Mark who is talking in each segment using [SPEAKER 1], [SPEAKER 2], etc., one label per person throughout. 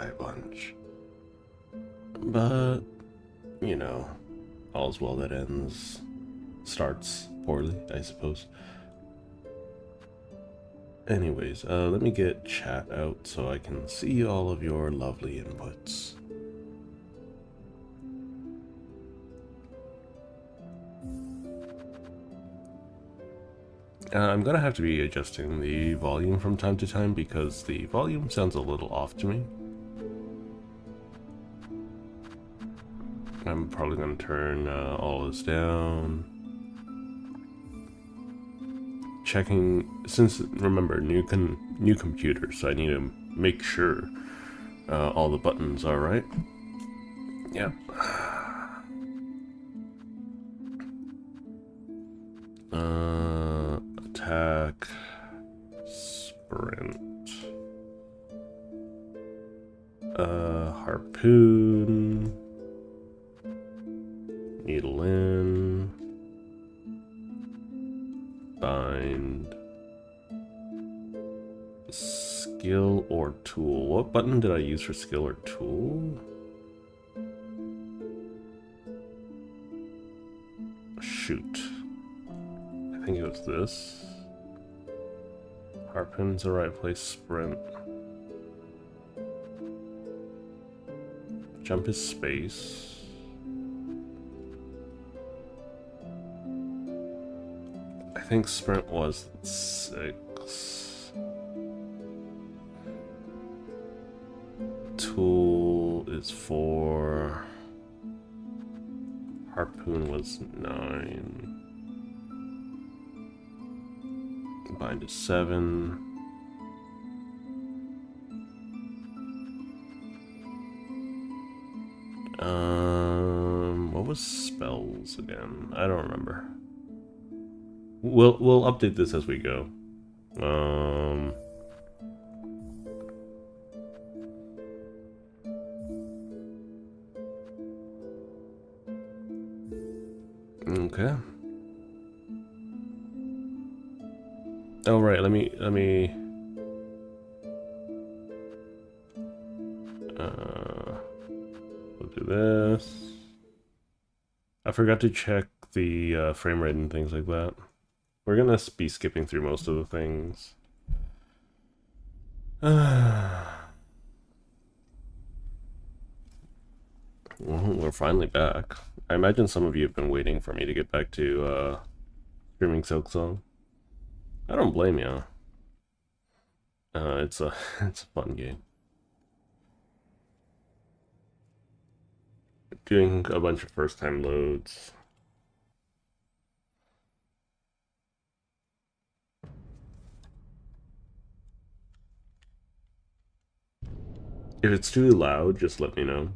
[SPEAKER 1] die a bunch. But, you know, all's well that ends starts poorly, I suppose. Anyways, let me get chat out so I can see all of your lovely inputs. I'm gonna have to be adjusting the volume from time to time because the volume sounds a little off to me. I'm probably gonna turn all this down. Checking, since remember new computer, so I need to make sure all the buttons are right. Yep. Attack, sprint, harpoon, needle in, bind, skill or tool. What button did I use for skill or tool? Shoot. I think it was this. Harpoon's the right place, sprint. Jump is space. I think sprint was 6. Tool is 4. Harpoon was 9. Bind is 7. What was spells again? I don't remember. We'll update this as we go. Okay. Oh right, let me we'll do this. I forgot to check the frame rate and things like that. We're gonna be skipping through most of the things. Well, we're finally back. I imagine some of you have been waiting for me to get back to streaming Silksong. I don't blame you. It's a it's a fun game. Doing a bunch of first-time loads. If it's too loud, just let me know.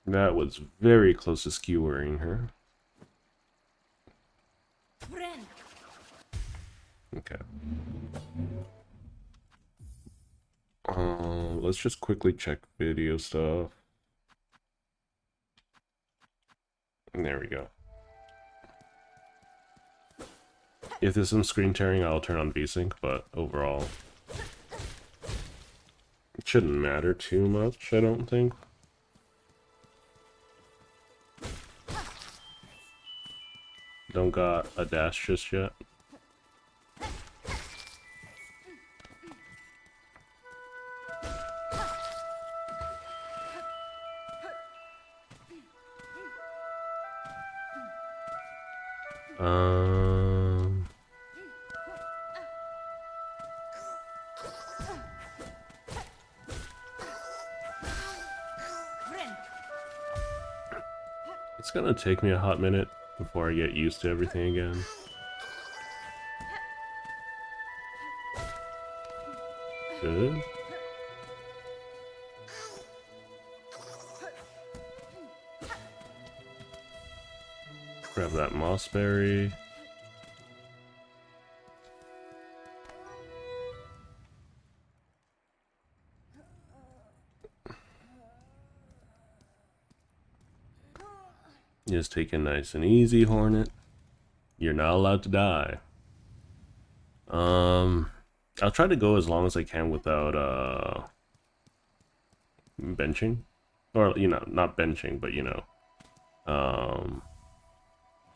[SPEAKER 1] That was very close to skewering her. Okay. Let's just quickly check video stuff. And there we go. If there's some screen tearing, I'll turn on VSync, but overall, it shouldn't matter too much, I don't think. Don't got a dash just yet. It's gonna take me a hot minute before I get used to everything again. Good. Grab that mossberry. Just take it nice and easy, Hornet. You're not allowed to die. I'll try to go as long as I can without benching, or not benching, but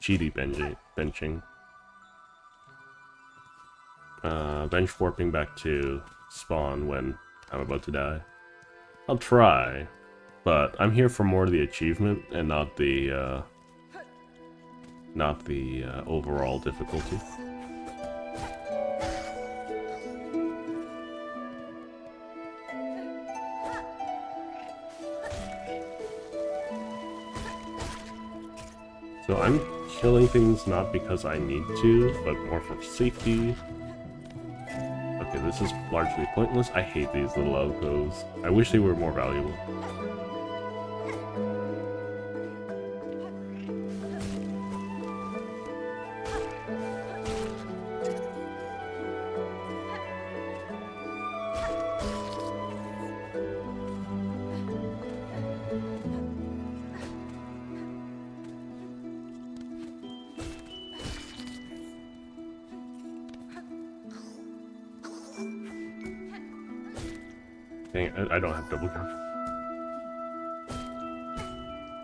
[SPEAKER 1] cheaty benching. Bench warping back to spawn when I'm about to die. I'll try, but I'm here for more of the achievement and not the overall difficulty. So I'm killing things not because I need to, but more for safety. Okay, this is largely pointless. I hate these little alcoves. I wish they were more valuable. I don't have double jump.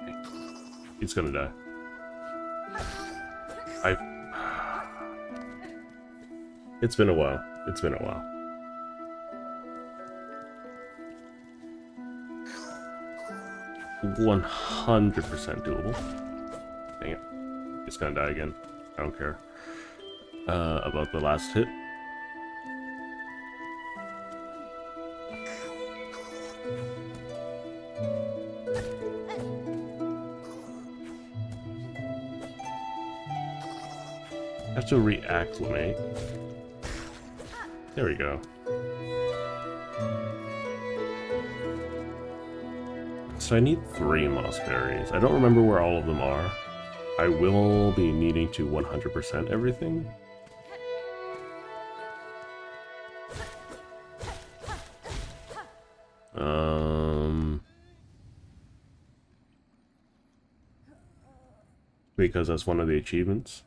[SPEAKER 1] Okay. He's gonna die. It's been a while. It's been a while. $100% doable. Dang it. He's gonna die again. I don't care about the last hit. I have to reacclimate. There we go. So I need 3 moss berries. I don't remember where all of them are. I will be needing to 100% everything. Because that's one of the achievements.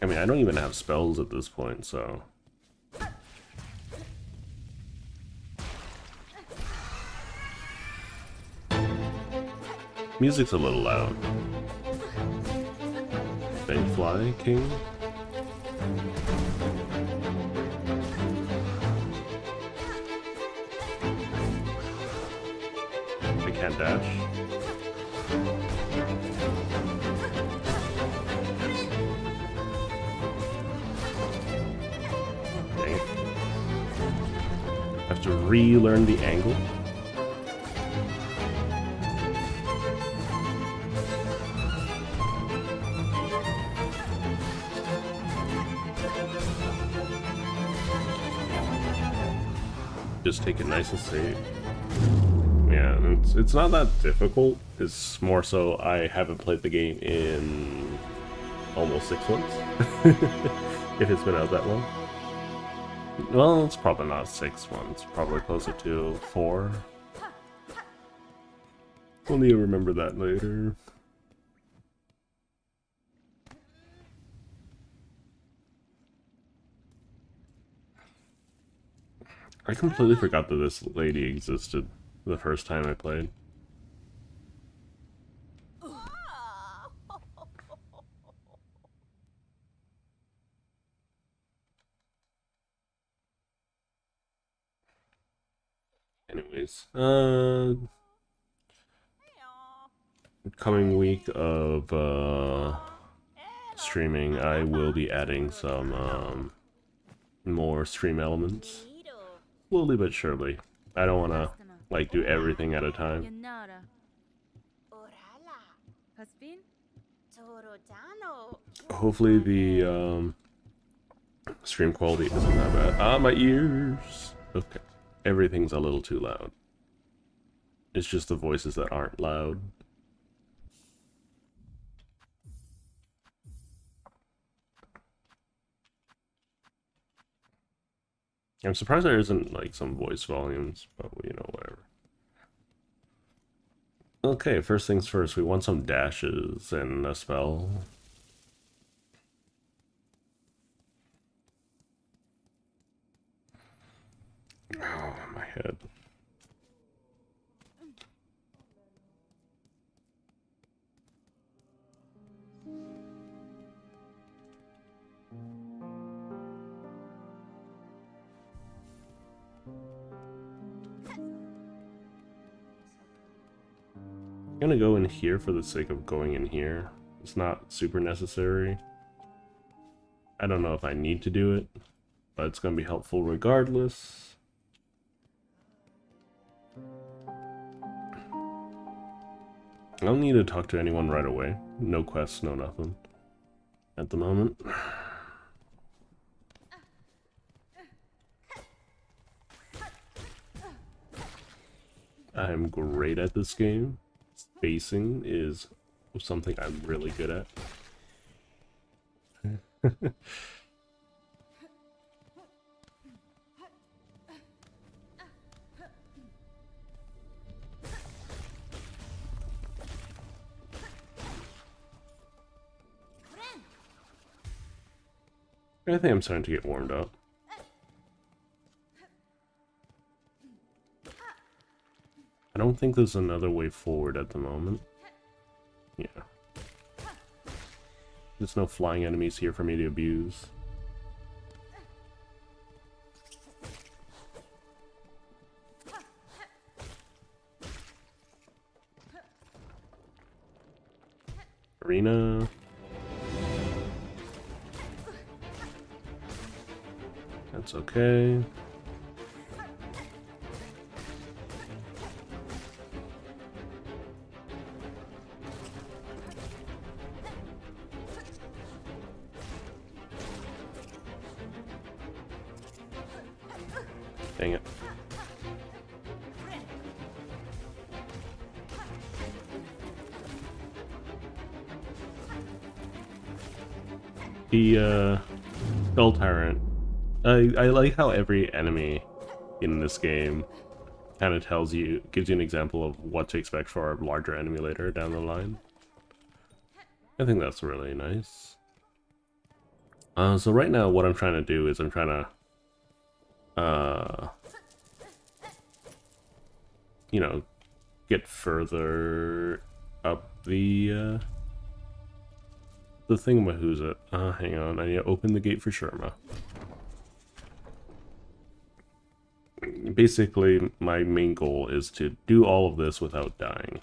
[SPEAKER 1] I mean, I don't even have spells at this point, so... Music's a little loud. Fangfly King? I can't dash. Dang it. I have to relearn the angle. Just take it nice and safe. Yeah, it's not that difficult. It's more so I haven't played the game in almost 6 months. If it's been out that long. Well, it's probably not 6 months. Probably closer to 4. We'll need to remember that later. I completely forgot that this lady existed the first time I played. Anyways, coming week of streaming, I will be adding some more stream elements. Slowly but surely. I don't want to, like, do everything at a time. Hopefully the Stream quality isn't that bad. Ah, my ears! Okay. Everything's a little too loud. It's just the voices that aren't loud. I'm surprised there isn't like some voice volumes, but you know, whatever. Okay, first things first, we want some dashes and a spell. Oh, my head. I'm gonna go in here for the sake of going in here. It's not super necessary. I don't know if I need to do it, but it's gonna be helpful regardless. I don't need to talk to anyone right away. No quests, no nothing. At the moment. I'm great at this game. Spacing is something I'm really good at. I think I'm starting to get warmed up. I don't think there's another way forward at the moment. Yeah. There's no flying enemies here for me to abuse. Arena. That's okay. Dang it. The Skull Tyrant. I like how every enemy in this game kind of gives you an example of what to expect for a larger enemy later down the line. I think that's really nice. So right now what I'm trying to do is I'm trying to, you know, get further up the thingamahooza. Hang on, I need to open the gate for Sherma. Basically, my main goal is to do all of this without dying.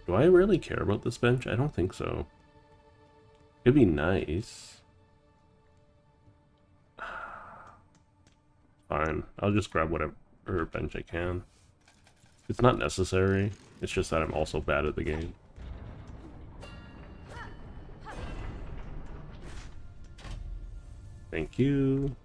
[SPEAKER 1] Do I really care about this bench? I don't think so. It'd be nice. Fine, I'll just grab whatever bench I can. It's not necessary, it's just that I'm also bad at the game. Thank you.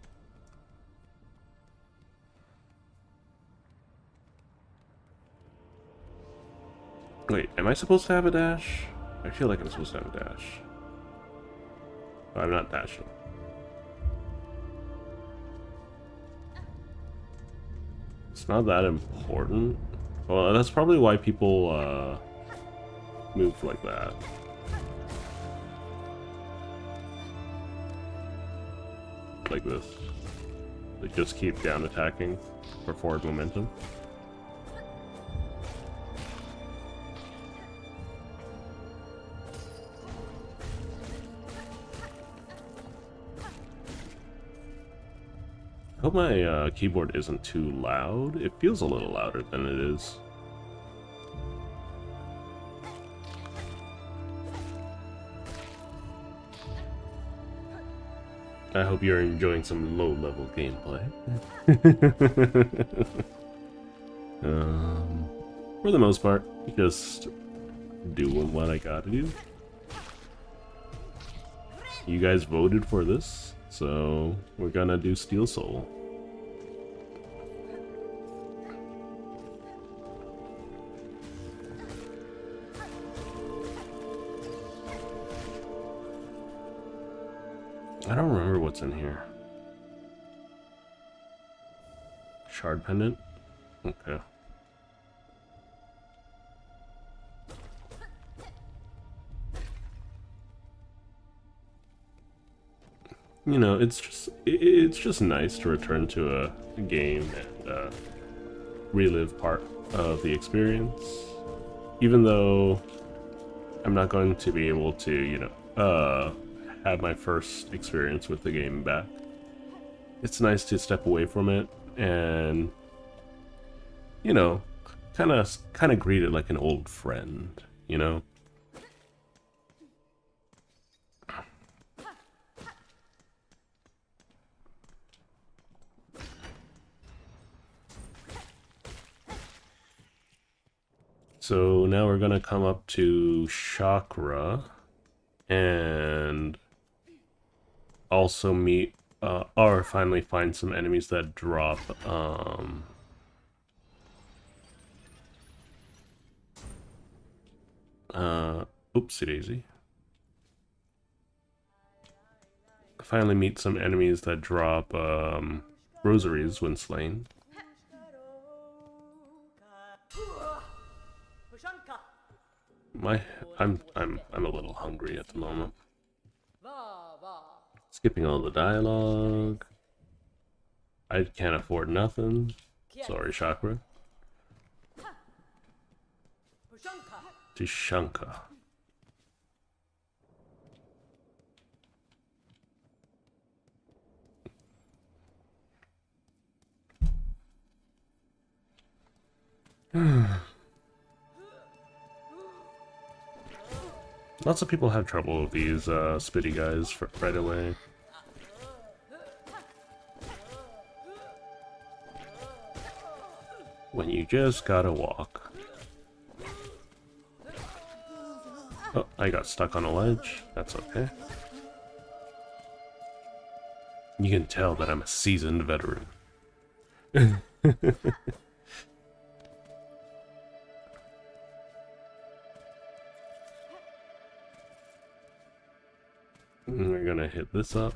[SPEAKER 1] Wait, am I supposed to have a dash? I feel like I'm supposed to have a dash. Oh, I'm not dashing. It's not that important. Well, that's probably why people move like that. Like this. They just keep down attacking for forward momentum. I hope my keyboard isn't too loud. It feels a little louder than it is. I hope you're enjoying some low-level gameplay. for the most part, just doing what I gotta do. You guys voted for this, so we're gonna do Steel Soul. I don't remember what's in here. Shard pendant? Okay. You know, it's just nice to return to a game and relive part of the experience. Even though I'm not going to be able to, you know, have my first experience with the game back. It's nice to step away from it and, you know, kind of greet it like an old friend, you know? So now we're gonna come up to Chakra and also meet or finally find some enemies that drop oopsie daisy. Finally meet some enemies that drop rosaries when slain. I'm a little hungry at the moment. Skipping all the dialogue. I can't afford nothing. Sorry, Chakra. Tishanka. Lots of people have trouble with these spitty guys right away. When you just gotta walk. Oh, I got stuck on a ledge. That's okay. You can tell that I'm a seasoned veteran. We're gonna hit this up.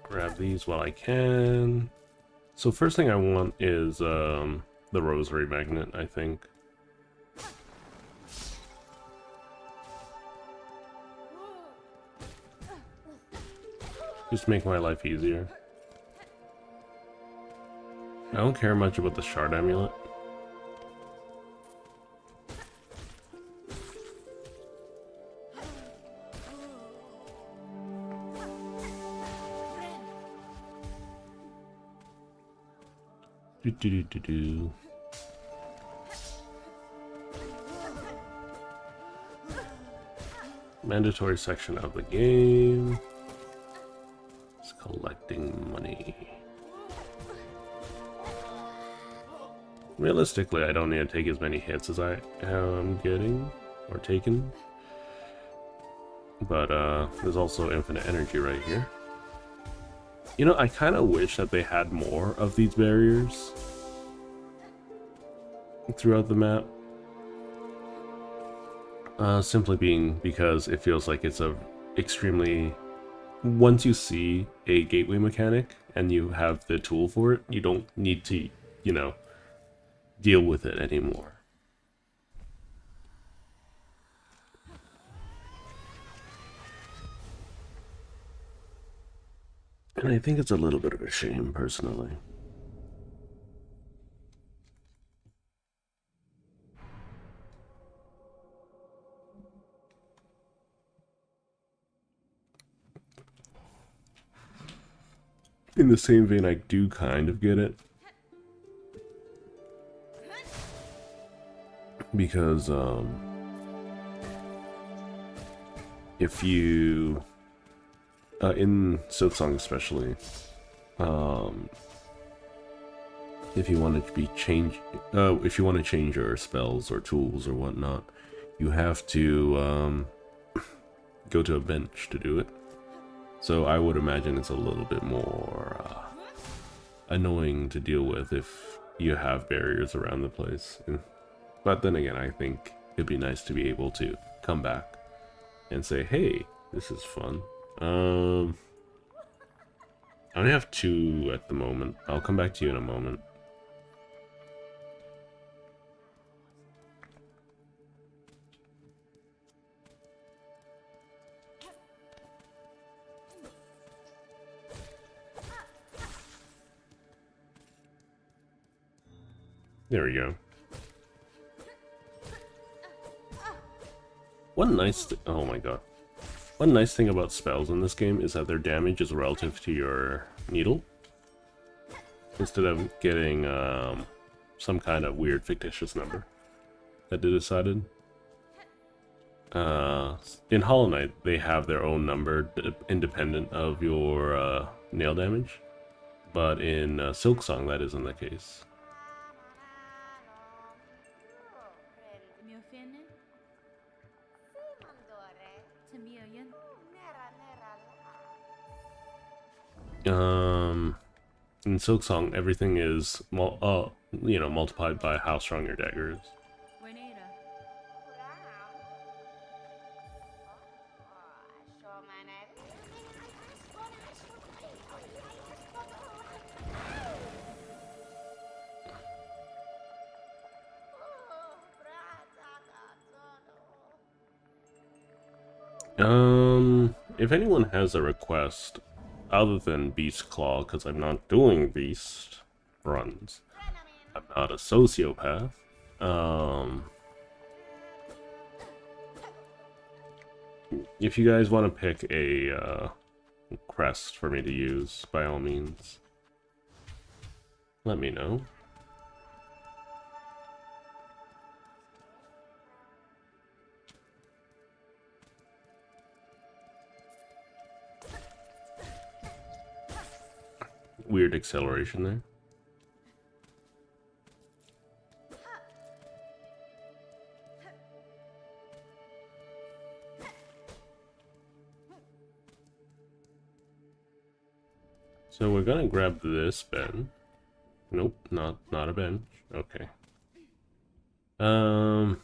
[SPEAKER 1] Grab these while I can. So first thing I want is the rosary magnet, I think. Just make my life easier. I don't care much about the shard amulet. Do. Mandatory section of the game. It's collecting money. Realistically, I don't need to take as many hits as I am getting or taken. But there's also infinite energy right here. You know, I kind of wish that they had more of these barriers throughout the map. Simply being because it feels like it's a extremely... Once you see a gateway mechanic and you have the tool for it, you don't need to, you know, deal with it anymore. And I think it's a little bit of a shame, personally. In the same vein, I do kind of get it. Because, if you... in Silksong especially, Um, if you want to if you want to change your spells or tools or whatnot, you have to go to a bench to do it. So I would imagine it's a little bit more annoying to deal with if you have barriers around the place. But then again, I think it'd be nice to be able to come back and say, hey, this is fun. I only have 2 at the moment. I'll come back to you in a moment. There we go. Oh my god. One nice thing about spells in this game is that their damage is relative to your needle, instead of getting some kind of weird fictitious number that they decided. In Hollow Knight, they have their own number independent of your nail damage, but in Silksong that isn't the case. In Silksong, everything is multiplied by how strong your dagger is. If anyone has a request other than Beast Claw, because I'm not doing Beast runs, I'm not a sociopath. If you guys want to pick a crest for me to use, by all means, let me know. Weird acceleration there. So we're gonna grab this bench. Nope, not a bench. Okay. I'm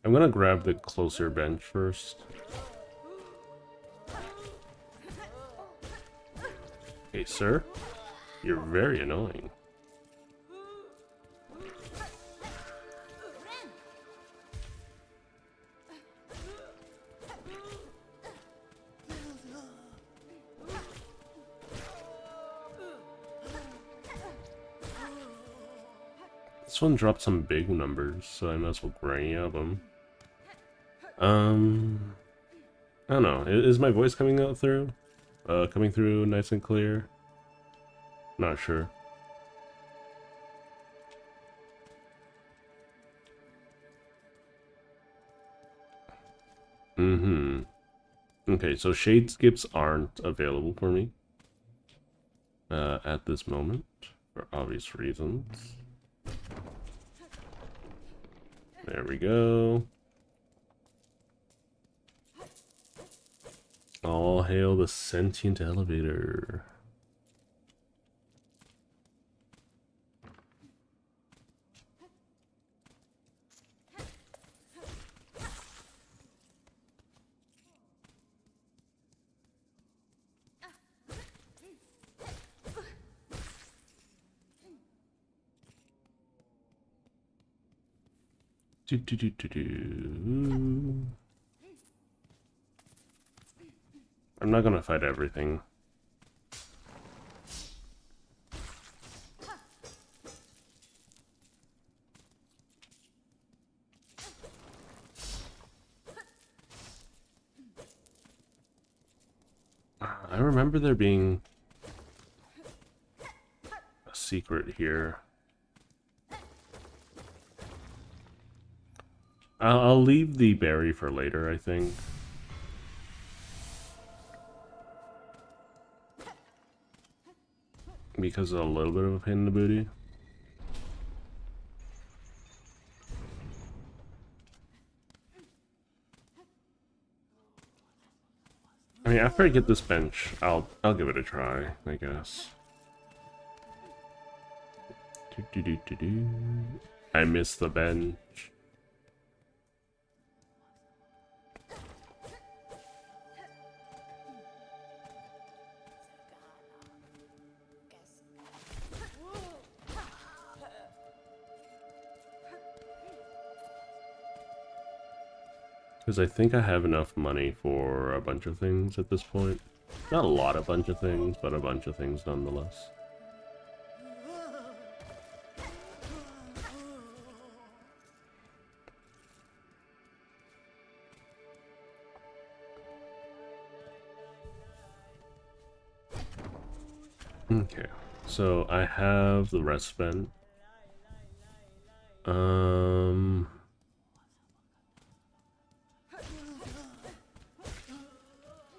[SPEAKER 1] gonna grab the closer bench first. Hey, sir. You're very annoying. This one dropped some big numbers, so I might as well grab them. I don't know. Is my voice coming through nice and clear? Not sure. Okay, so shade skips aren't available for me at this moment, for obvious reasons. There we go. All hail the sentient elevator. I'm not gonna fight everything. I remember there being a secret here. I'll leave the berry for later, I think. because of a little bit of a pain in the booty. I mean, after I get this bench, I'll give it a try, I guess. I missed the bench. Because I think I have enough money for a bunch of things at this point. Not a lot of bunch of things, but a bunch of things nonetheless. Okay, so I have the rest spent.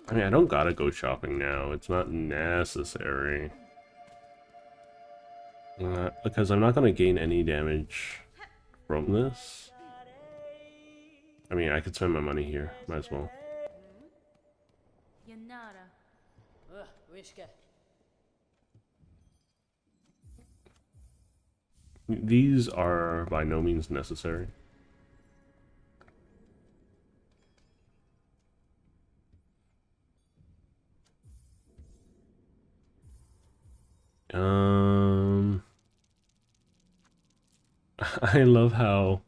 [SPEAKER 1] I mean, I don't gotta go shopping now. It's not necessary. Because I'm not gonna gain any damage from this. I mean, I could spend my money here. Might as well. These are by no means necessary. I love how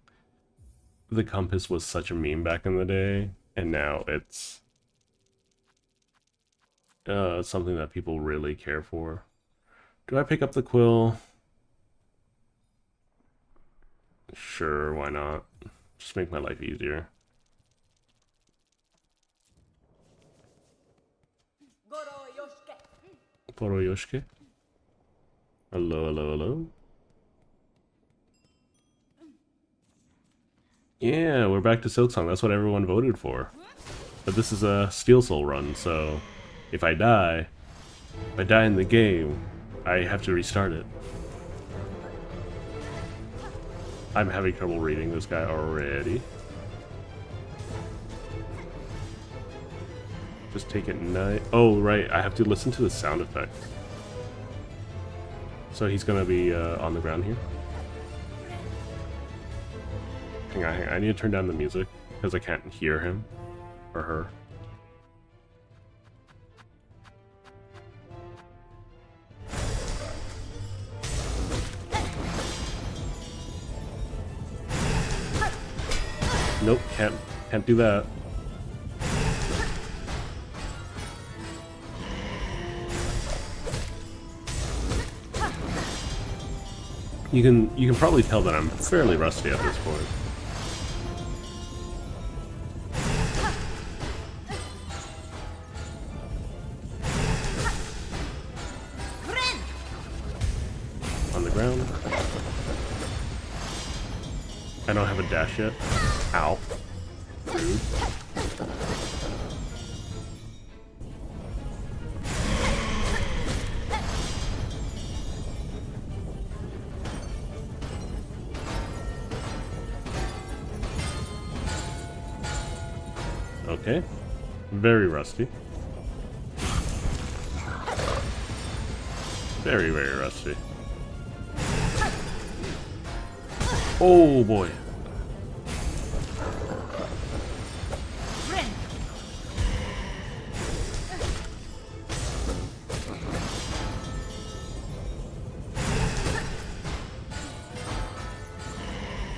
[SPEAKER 1] the compass was such a meme back in the day, and now it's something that people really care for. Do I pick up the quill? Sure, why not? Just make my life easier. Goroyoshike? Hello, hello, hello. Yeah, we're back to Silksong. That's what everyone voted for. But this is a Steel Soul run, so if I die in the game, I have to restart it. I'm having trouble reading this guy already. Just take it night. Oh, right, I have to listen to the sound effect. So he's gonna be on the ground here. Hang on, I need to turn down the music because I can't hear him or her. Nope, can't do that. You can probably tell that I'm fairly rusty at this point. On the ground. I don't have a dash yet. Ow. Rude. Okay. Very rusty. Very, very rusty. Oh boy.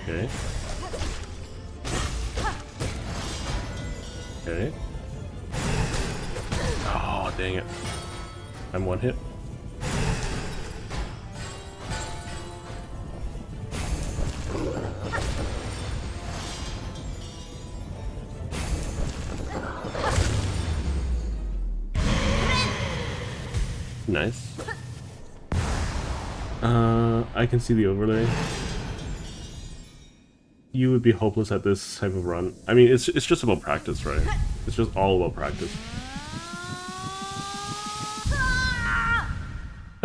[SPEAKER 1] Okay. Okay. Oh, dang it. I'm one hit. Nice. I can see the overlay. You would be hopeless at this type of run. I mean, it's just about practice, right? It's just all about practice.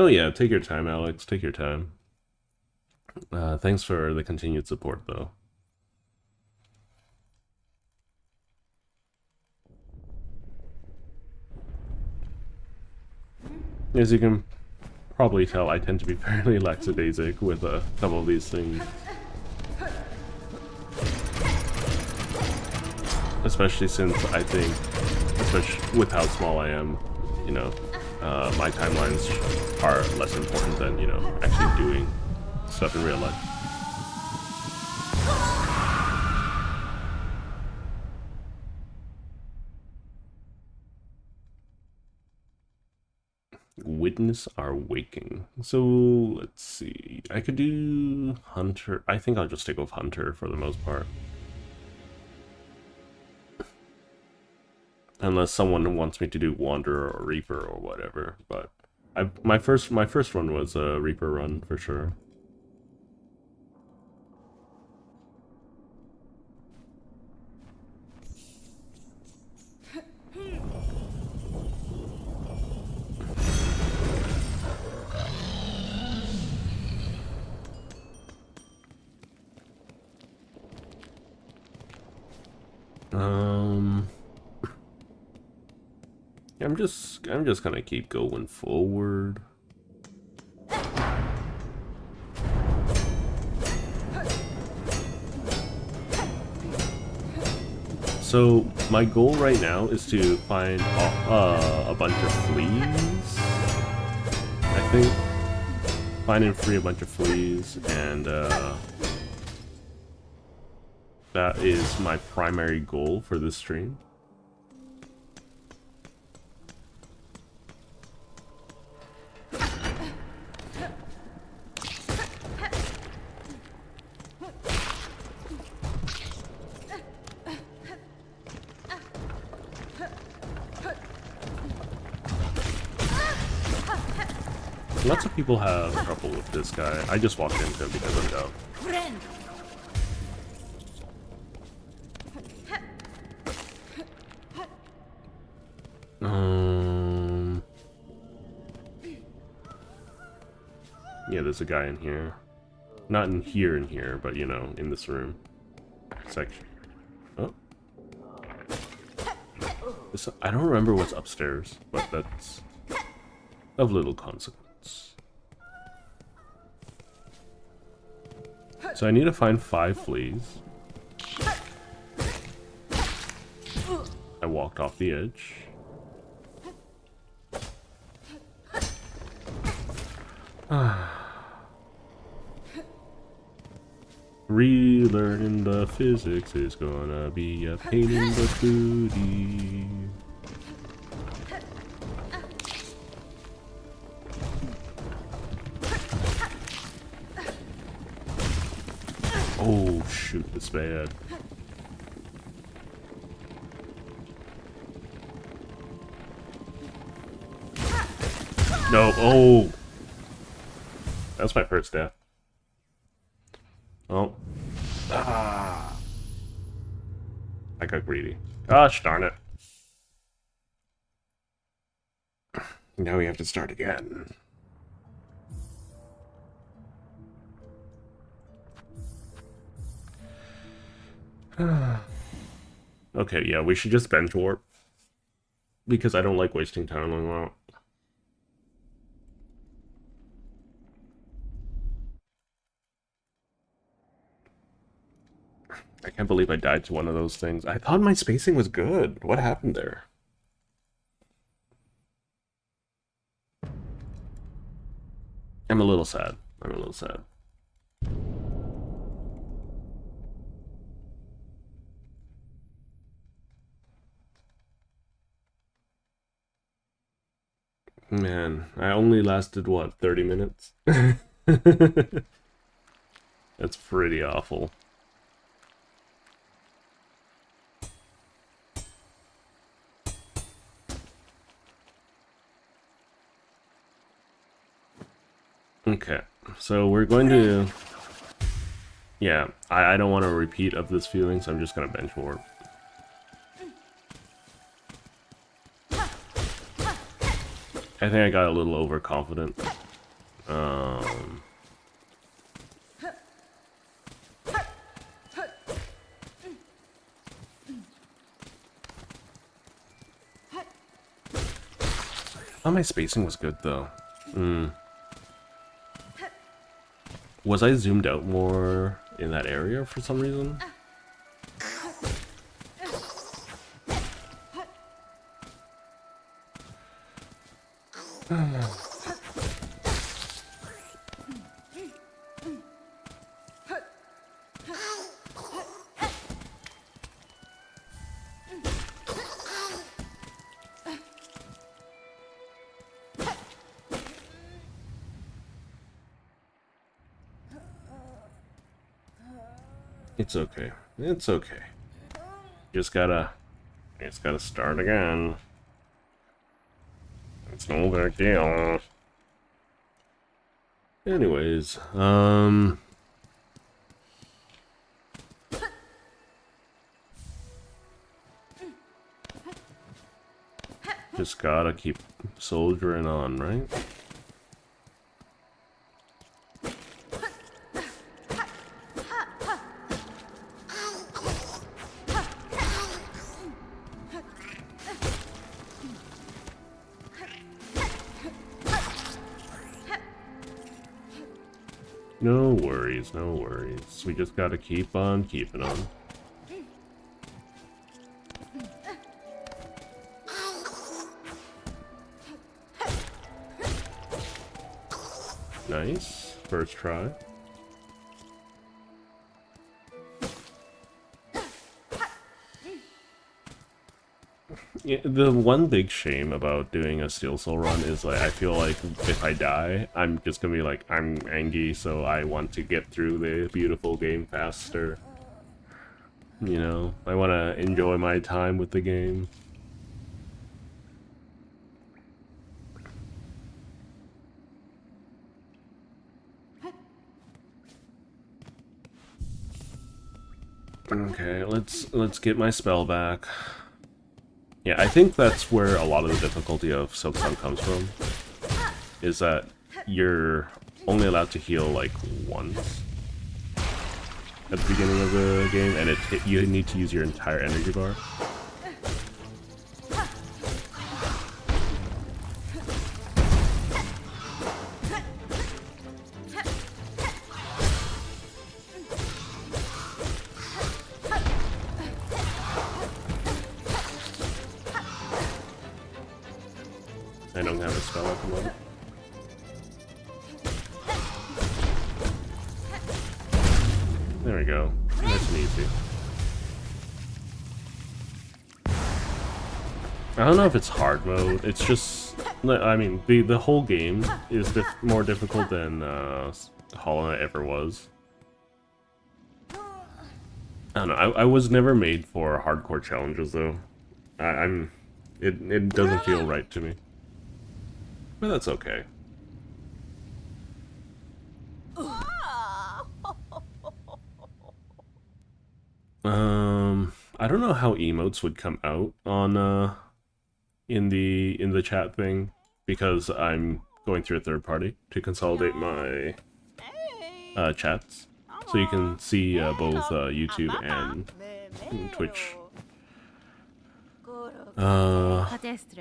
[SPEAKER 1] Oh yeah, take your time, Alex. Take your time. Thanks for the continued support, though. As you can probably tell, I tend to be fairly lackadaisic with some of these things. Especially since I think, especially with how small I am, you know, my timelines are less important than, you know, actually doing stuff in real life. Witness our waking. So let's see. I could do Hunter. I think I'll just stick with Hunter for the most part. Unless someone wants me to do Wanderer or Reaper or whatever, but my first run was a Reaper run for sure. I'm just gonna keep going forward. So my goal right now is to find a bunch of fleas. I think find and free a bunch of fleas, and that is my primary goal for this stream. Lots of people have trouble with this guy. I just walked into him because I'm down. Yeah, there's a guy in here. Not in here, but you know, in this room. Section. Oh. I don't remember what's upstairs, but that's of little consequence. So I need to find 5 fleas. I walked off the edge. Relearning the physics is gonna be a pain in the booty. Oh shoot, that's bad. No, oh! That's my first death. Oh. Ah. I got greedy. Gosh darn it. Now we have to start again. Okay, yeah, we should just bench warp. Because I don't like wasting time on that. I can't believe I died to one of those things. I thought my spacing was good. What happened there? I'm a little sad. I'm a little sad. Man, I only lasted, what, 30 minutes? That's pretty awful. Okay, so we're going to... Yeah, I don't want a repeat of this feeling, so I'm just going to bench warp. I think I got a little overconfident. Um, oh, my spacing was good though. Was I zoomed out more in that area for some reason? It's okay. It's okay. Just gotta start again. It's no big deal. Anyways, just gotta keep soldiering on, right? No worries, no worries. We just gotta keep on keeping on. Nice. First try. Yeah, the one big shame about doing a Steel Soul run is like I feel like if I die, I'm just gonna be like, I'm angry, so I want to get through the beautiful game faster. You know, I want to enjoy my time with the game. Okay, let's get my spell back. Yeah, I think that's where a lot of the difficulty of Silksong comes from. Is that you're only allowed to heal like once at the beginning of the game, and you need to use your entire energy bar. I don't have a spell at the moment. There we go. Nice and easy. I don't know if it's hard mode. It's just, I mean, the whole game is more difficult than Hollow Knight ever was. I don't know. I was never made for hardcore challenges though. It doesn't feel right to me. But that's okay. I don't know how emotes would come out on in the chat thing, because I'm going through a third party to consolidate my chats, so you can see both YouTube and Twitch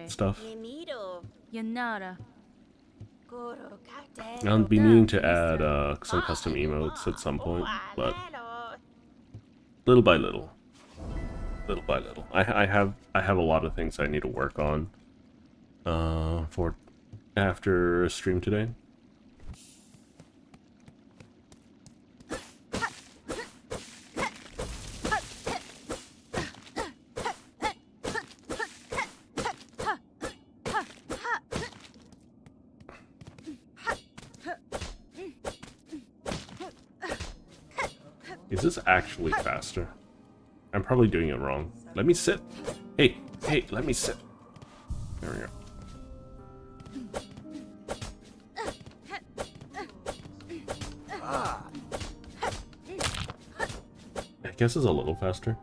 [SPEAKER 1] stuff. I'll be needing to add some custom emotes at some point, but little by little. Little by little. I have a lot of things I need to work on for after a stream today. Is this actually faster? I'm probably doing it wrong. Let me sit. Hey, let me sit. There we go. I guess it's a little faster.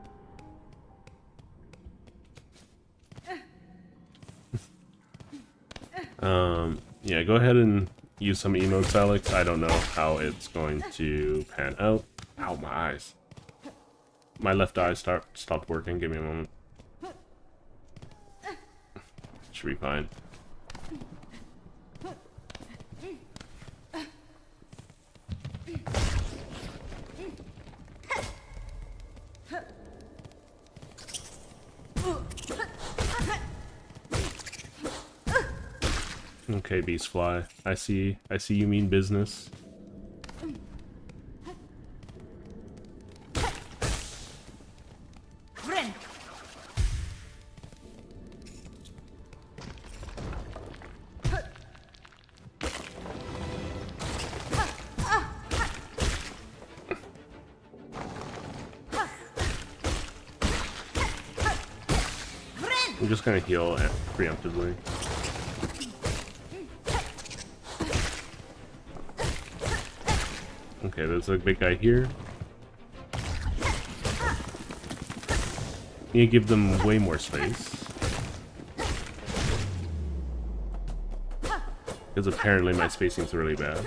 [SPEAKER 1] Yeah, go ahead and use some emotes, Alex. I don't know how it's going to pan out. Ow, my eyes. My left eye stopped working. Give me a moment. Should be fine. Okay, Beastfly. I see you mean business. I'm just gonna heal preemptively. Okay, there's a big guy here. You give them way more space. Because apparently my spacing's really bad.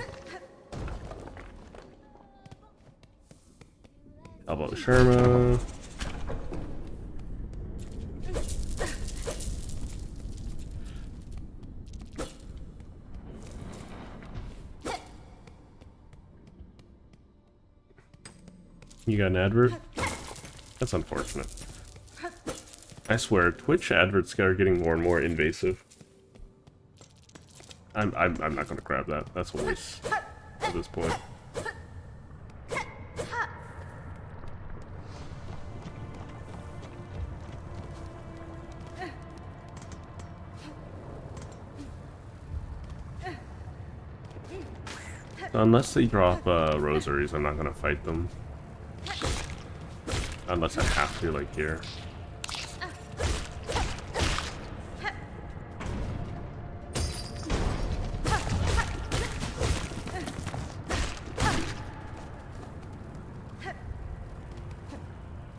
[SPEAKER 1] How about Sherma? You got an advert? That's unfortunate. I swear, Twitch adverts are getting more and more invasive. I'm not gonna grab that. That's a waste at this point. Unless they drop rosaries, I'm not gonna fight them. Unless I have to, like here.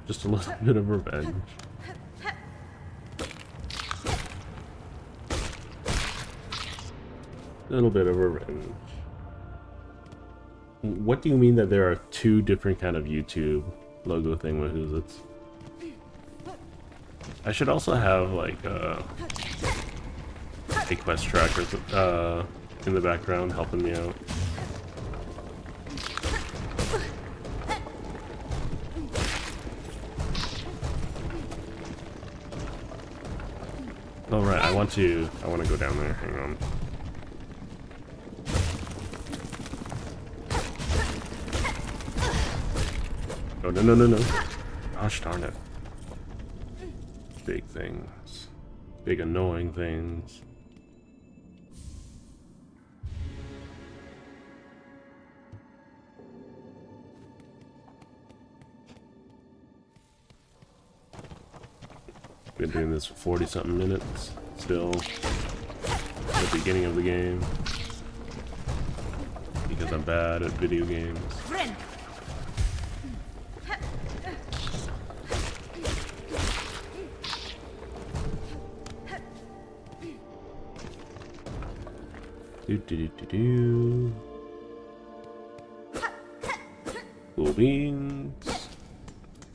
[SPEAKER 1] Just a little bit of revenge. A little bit of revenge. What do you mean that there are two different kind of YouTube logo thingamajiggies? I should also have like a quest tracker in the background helping me out. Oh right, I want to go down there. Hang on. Oh no. Gosh darn it. Big things. Big annoying things. Been doing this for 40-something minutes. Still at the beginning of the game. Because I'm bad at video games. Cool beans.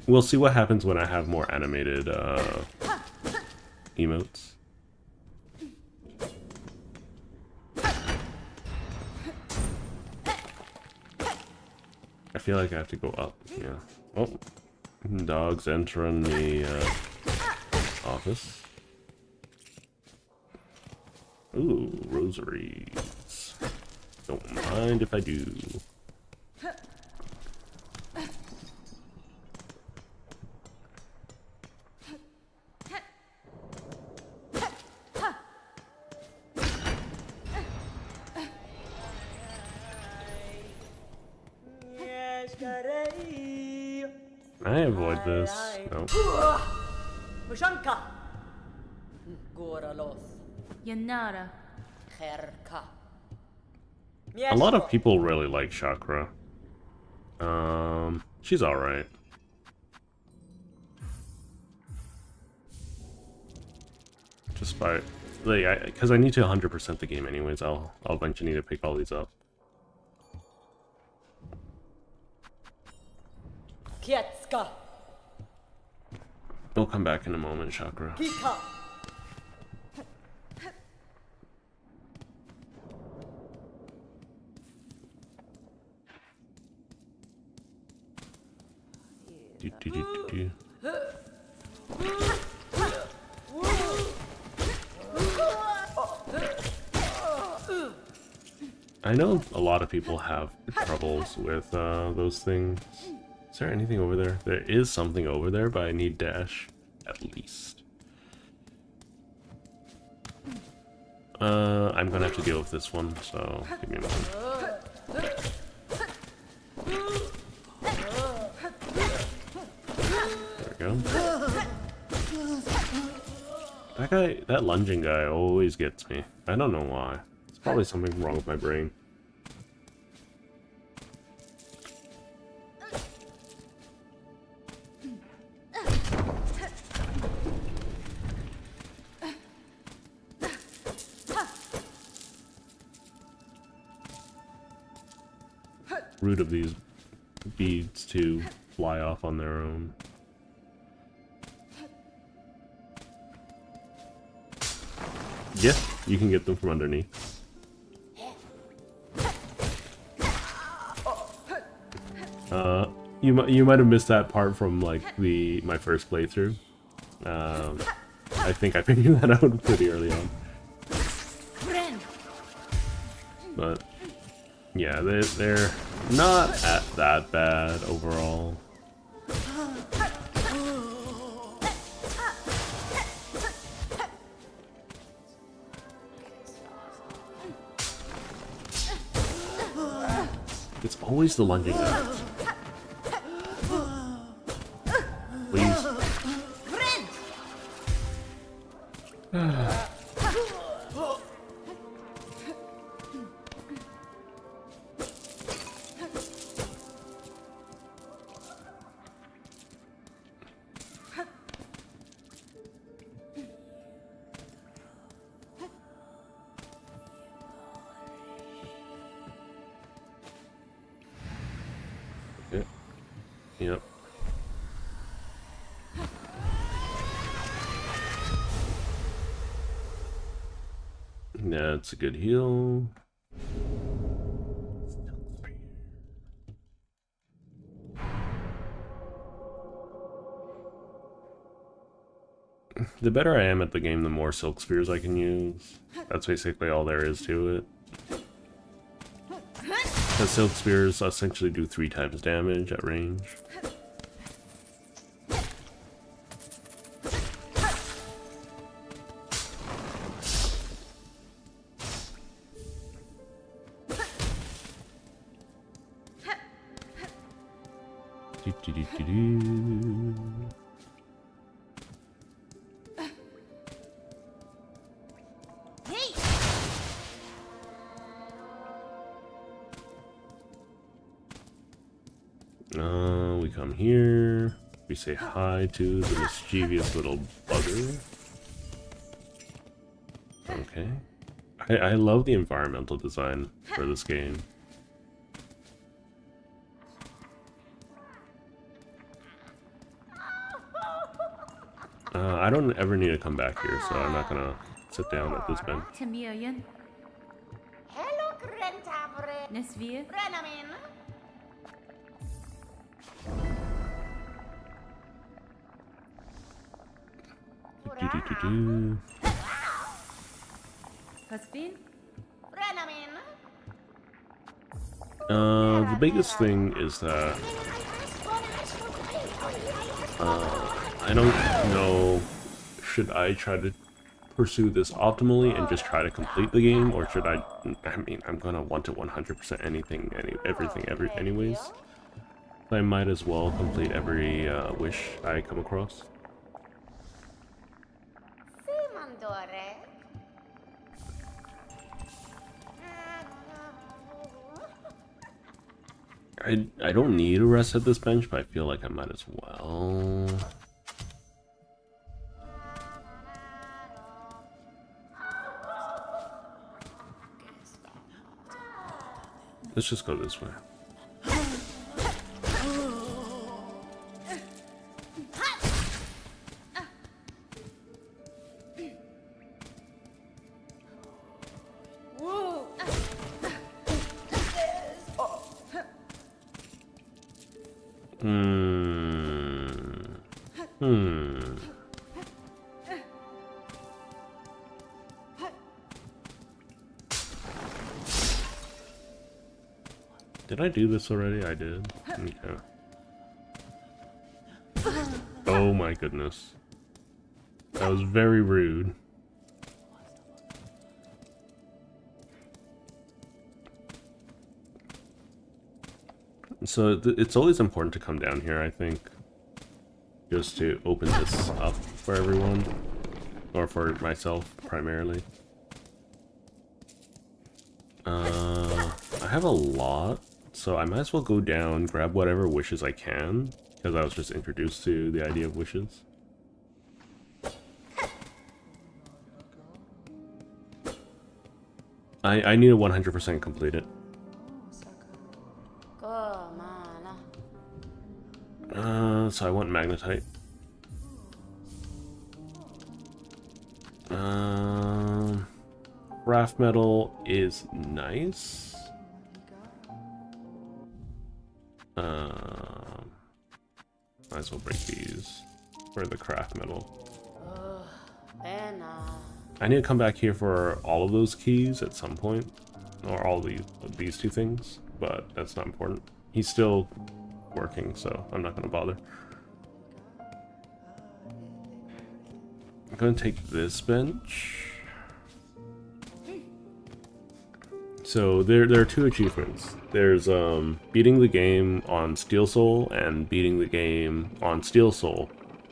[SPEAKER 1] We'll see what happens when I have more animated emotes. I feel like I have to go up. Yeah. Oh, dogs entering the office. Ooh, rosaries. Don't mind if I do. I avoid this. No.
[SPEAKER 2] Yanara.
[SPEAKER 1] A lot of people really like Chakra. She's alright. like, because I need to 100% the game anyways. I'll eventually need to pick all these up.
[SPEAKER 2] Kietska.
[SPEAKER 1] We'll come back in a moment, Chakra.
[SPEAKER 2] Kika.
[SPEAKER 1] Do, do, do, do, do. I know a lot of people have troubles with those things. Is there anything over there? There is something over there, but I need dash at least. I'm gonna have to deal with this one, so give me a moment. There we go. That lunging guy always gets me. I don't know why. It's probably something wrong with my brain. Rude of these beads to fly off on their own. Yeah, you can get them from underneath. You might have missed that part from like my first playthrough. I think I figured that out pretty early on. But yeah, they're not that bad overall. It's always the lunging guy. Please. Yep. That's a good heal. The better I am at the game, the more silk spears I can use. That's basically all there is to it. The silk spears essentially do 3 times damage at range. We come here. We say hi to the mischievous little bugger. Okay. I love the environmental design for this game. I don't ever need to come back here, so I'm not gonna sit down at this bench. The biggest thing is that I don't know, should I try to pursue this optimally and just try to complete the game, or should I mean, I'm gonna want to 100% everything anyways. I might as well complete every wish I come across. I don't need a rest at this bench, but I feel like I might as well. Let's just go this way. Did I do this already? I did. Okay. Oh my goodness. That was very rude. So it's always important to come down here, I think. Just to open this up for everyone. Or for myself, primarily. I have a lot. So I might as well go down, grab whatever wishes I can, because I was just introduced to the idea of wishes. I need to 100% complete it. So I want magnetite. Craft metal is nice. Might as well break these for the craft metal. I need to come back here for all of those keys at some point, or all these two things, but that's not important. He's still working, so I'm not going to bother. I'm going to take this bench. So there are two achievements. There's beating the game on Steel Soul and beating the game on Steel Soul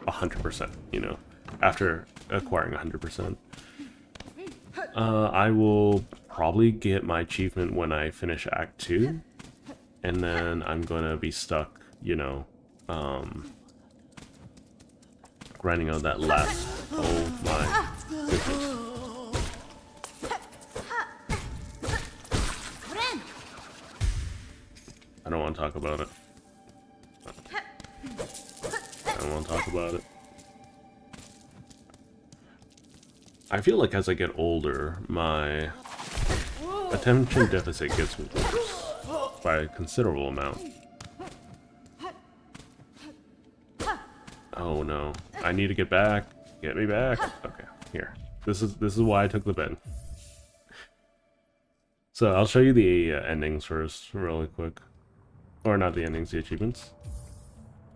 [SPEAKER 1] 100%, you know, after acquiring 100%. I will probably get my achievement when I finish Act 2, and then I'm gonna be stuck, you know, grinding out that last. Oh my goodness. I don't want to talk about it. I don't want to talk about it. I feel like as I get older, my attention deficit gets worse by a considerable amount. Oh no. I need to get back. Get me back. Okay, here. This is why I took the bed. So I'll show you the endings first, really quick. Or not the endings, the achievements.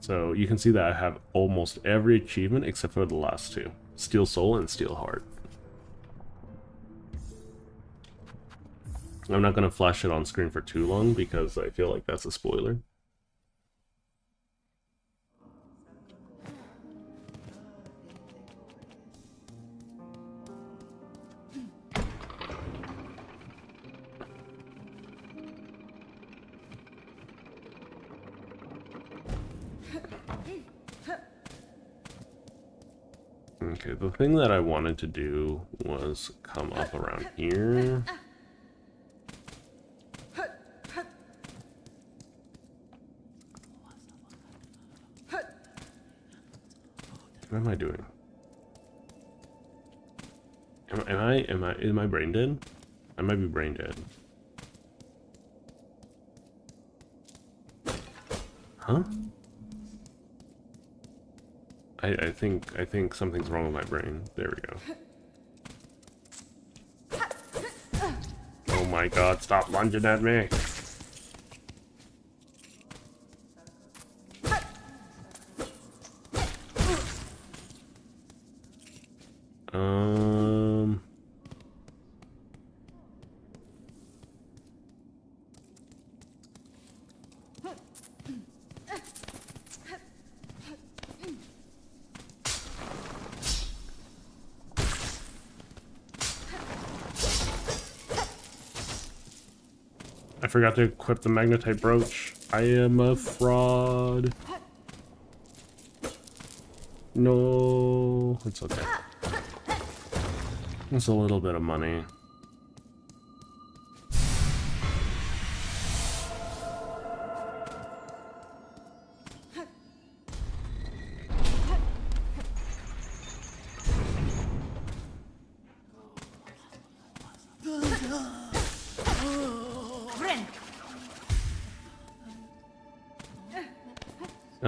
[SPEAKER 1] So you can see that I have almost every achievement except for the last two. Steel Soul and Steel Heart. I'm not going to flash it on screen for too long because I feel like that's a spoiler. Okay, the thing that I wanted to do was come up around here. What am I doing? Is my brain dead? I might be brain dead. Huh? I think something's wrong with my brain. There we go. Oh my god, stop lunging at me. I forgot to equip the magnetite brooch. I am a fraud. No, it's okay. It's a little bit of money.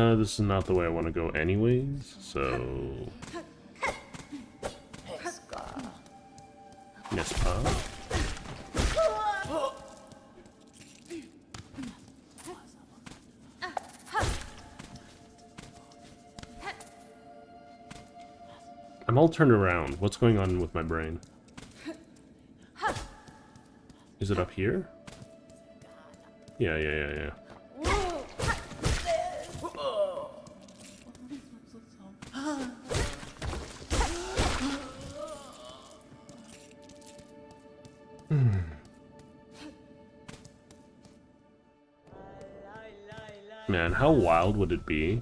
[SPEAKER 1] This is not the way I want to go anyways, so... Yes, pa. I'm all turned around. What's going on with my brain? Is it up here? Yeah. Man, how wild would it be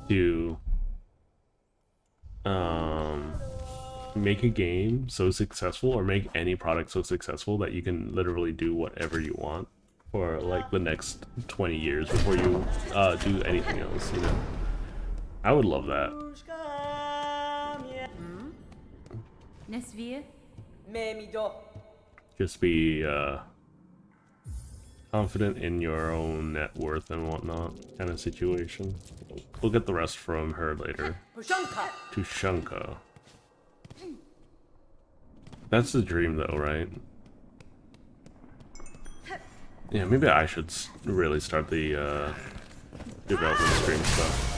[SPEAKER 1] to make a game so successful, or make any product so successful that you can literally do whatever you want for like the next 20 years before you do anything else, you know? I would love that. Just be confident in your own net worth and whatnot kind of situation. We'll get the rest from her later. Tushonka. That's the dream though, right? Yeah, maybe I should really start the development stream stuff.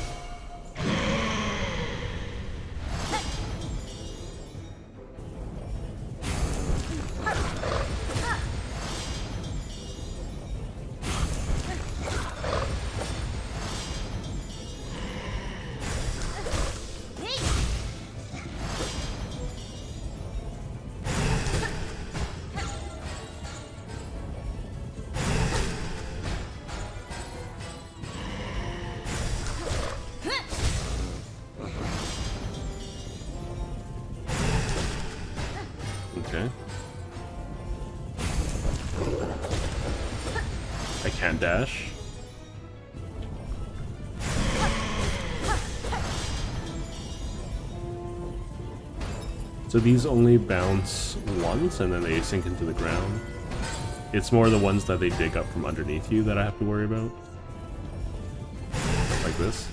[SPEAKER 1] Okay. I can't dash. So these only bounce once and then they sink into the ground. It's more the ones that they dig up from underneath you that I have to worry about. Like this.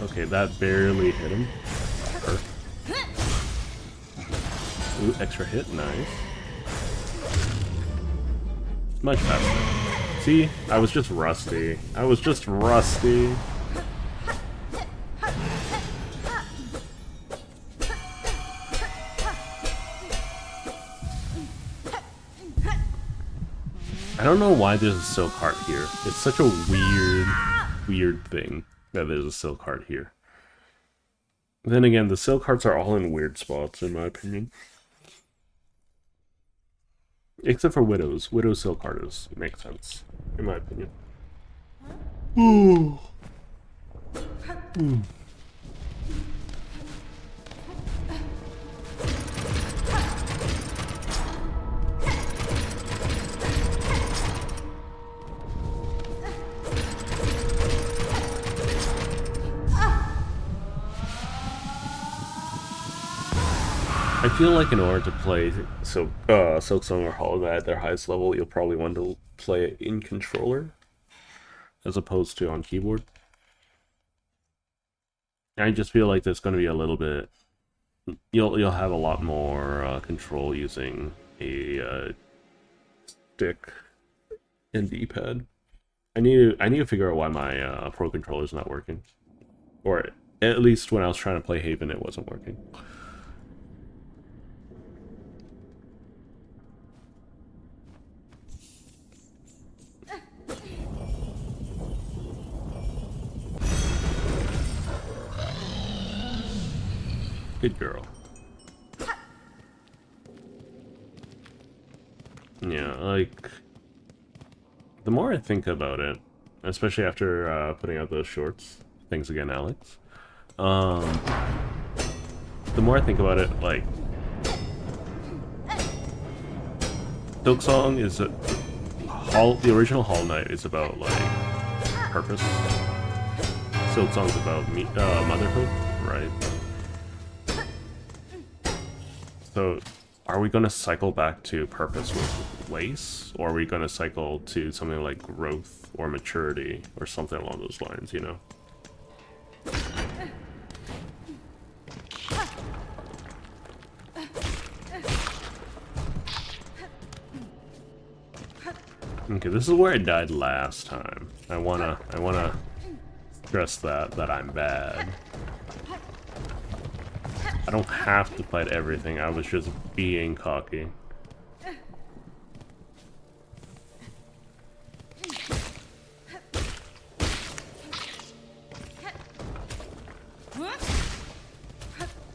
[SPEAKER 1] Okay, that barely hit him. Ooh, extra hit, nice. Much faster. See? I was just rusty. I was just rusty. I don't know why there's a silk heart here. It's such a weird thing that there's a silk heart here. Then again, the silk hearts are all in weird spots, in my opinion. Except for Widow's. Widow's silk heart makes sense, in my opinion. Ooh. Ooh. I feel like in order to play Silksong or Hollow Knight at their highest level, you'll probably want to play it in controller as opposed to on keyboard. I just feel like there's going to be a little bit. You'll have a lot more control using a stick and D-pad. I need to figure out why my Pro controller is not working, or at least when I was trying to play Haven, it wasn't working. Good girl. Yeah, like, the more I think about it, especially after putting out those shorts, thanks again, Alex, the more I think about it, like, Silksong is the original Hollow Knight is about, like, purpose. Silksong's about motherhood, right? So, are we going to cycle back to purpose with lace? Or are we going to cycle to something like growth or maturity or something along those lines, you know? Okay, this is where I died last time. I wanna stress that I'm bad. I don't have to fight everything, I was just being cocky.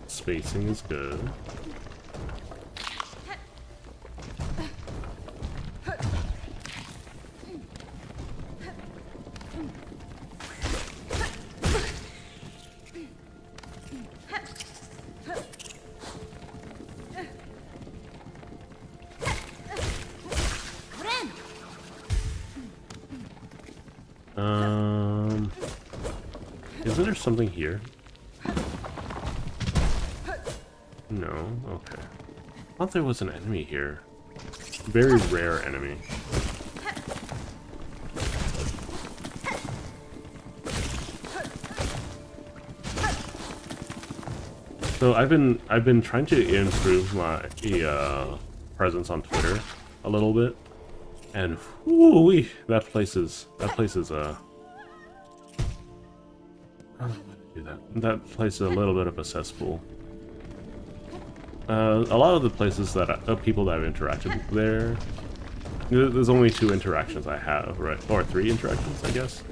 [SPEAKER 1] Spacing is good. Isn't there something here? No? Okay. I thought there was an enemy here. Very rare enemy. So I've been trying to improve my presence on Twitter a little bit, and whoo-wee, that place is that place is a little bit of a cesspool. A lot of the places that people that I've interacted with there, there's only 2 interactions I have, right? Or 3 interactions, I guess.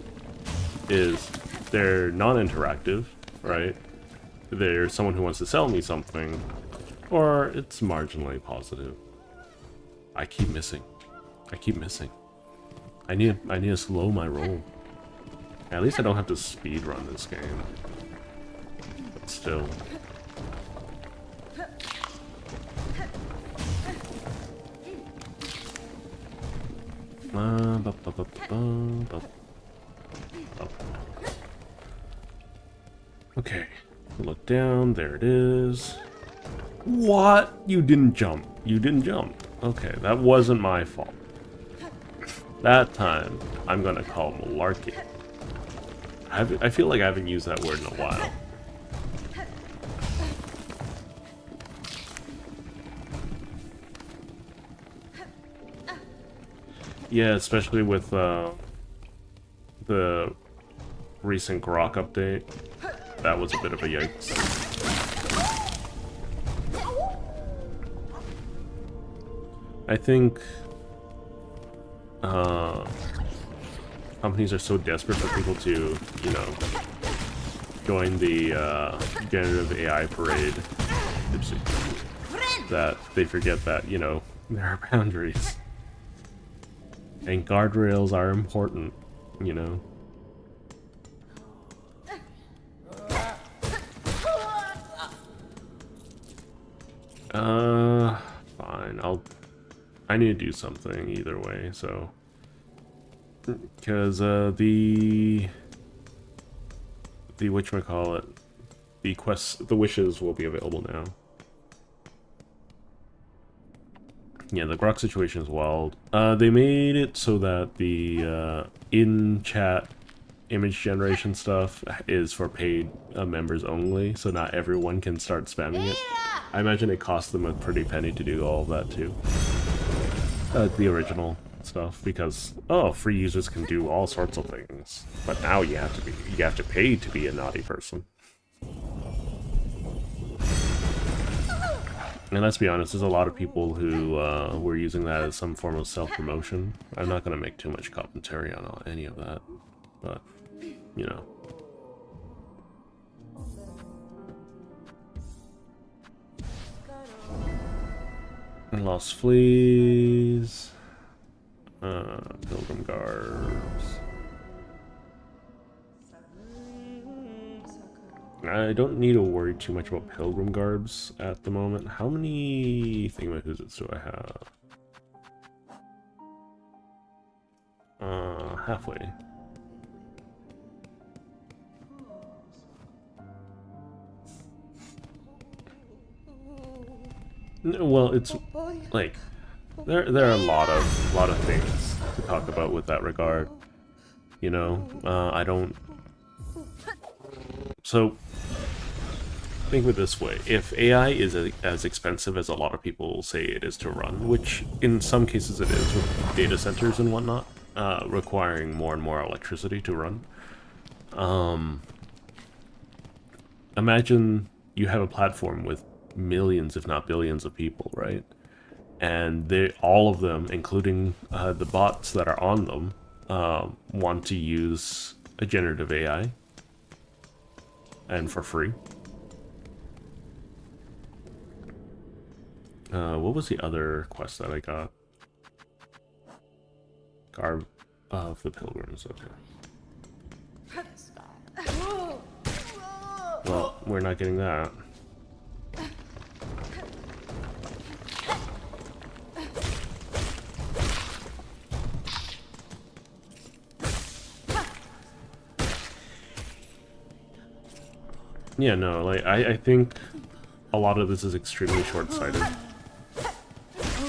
[SPEAKER 1] Is they're non-interactive, right? There's someone who wants to sell me something, or it's marginally positive. I keep missing. I keep missing. I need to slow my roll. At least I don't have to speed run this game. But still. Okay. Look down. There it is. What? You didn't jump. You didn't jump. Okay, that wasn't my fault. That time, I'm gonna call malarkey. I feel like I haven't used that word in a while. Yeah, especially with the recent Grok update. That was a bit of a yikes. I think companies are so desperate for people to, you know, join the generative AI parade that they forget that, you know, there are boundaries. And guardrails are important, you know. Fine. I need to do something either way, so. Because, the whatchamacallit, the wishes will be available now. Yeah, the Grok situation is wild. They made it so that the in-chat image generation stuff is for paid members only, so not everyone can start spamming it. I imagine it cost them a pretty penny to do all of that too. The original stuff, because free users can do all sorts of things, but now you have to pay to be a naughty person. And let's be honest, there's a lot of people who were using that as some form of self-promotion. I'm not going to make too much commentary on any of that, but, you know. Lost Fleas. Pilgrim Garbs. I don't need to worry too much about Pilgrim Garbs at the moment. How many thingamajiggies do I have? Halfway. Well, it's like there are a lot of things to talk about with that regard. You know, I don't. So think of it this way: if AI is as expensive as a lot of people say it is to run, which in some cases it is with data centers and whatnot, requiring more and more electricity to run. Imagine you have a platform with millions, if not billions, of people, right? And all of them, including the bots that are on them, want to use a generative AI, and for free. What was the other quest that I got? Garb of the Pilgrims, okay. Well, we're not getting that. Yeah, no, like, I think a lot of this is extremely short-sighted.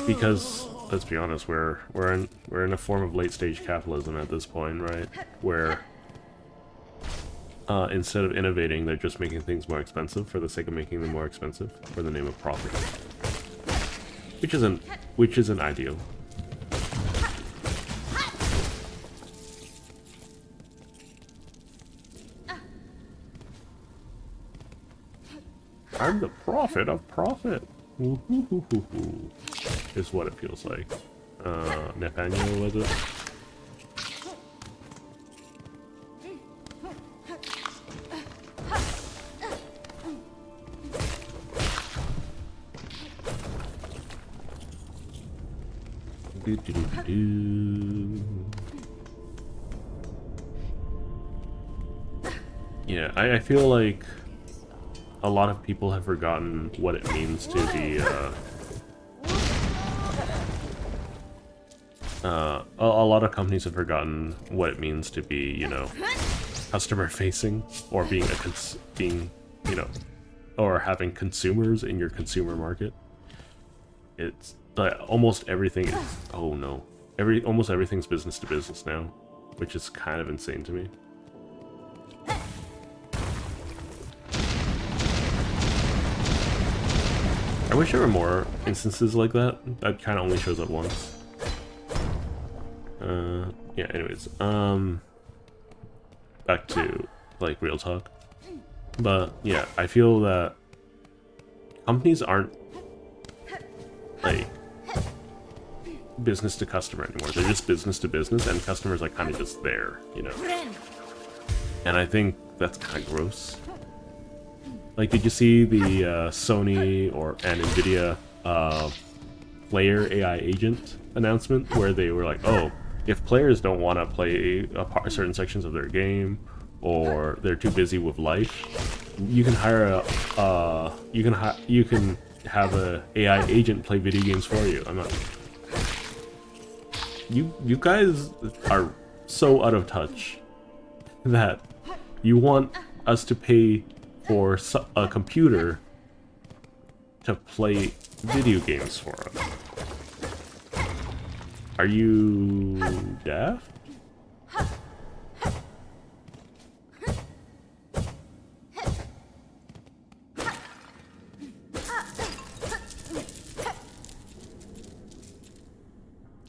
[SPEAKER 1] Because, let's be honest, we're in a form of late-stage capitalism at this point, right? Where instead of innovating, they're just making things more expensive for the sake of making them more expensive for the name of profit, which isn't ideal. I'm the prophet of profit. Is what it feels like. Nathaniel, was it? Yeah, I feel like a lot of people have forgotten what it means to be, a lot of companies have forgotten what it means to be, you know, customer-facing, or being you know, or having consumers in your consumer market. It's like almost everything is, oh no, almost everything's business to business now, which is kind of insane to me. I wish there were more instances like that. That kind of only shows up once. Yeah, anyways, back to, like, real talk. But, yeah, I feel that companies aren't, like, business to customer anymore. They're just business to business, and customers are kind of just there, you know? And I think that's kind of gross. Like, did you see the Sony and Nvidia player AI agent announcement, where they were like, oh, if players don't want to play certain sections of their game, or they're too busy with life, you can hire you can have a AI agent play video games for you. I'm not. You guys are so out of touch that you want us to pay for a computer to play video games for us. Are you deaf?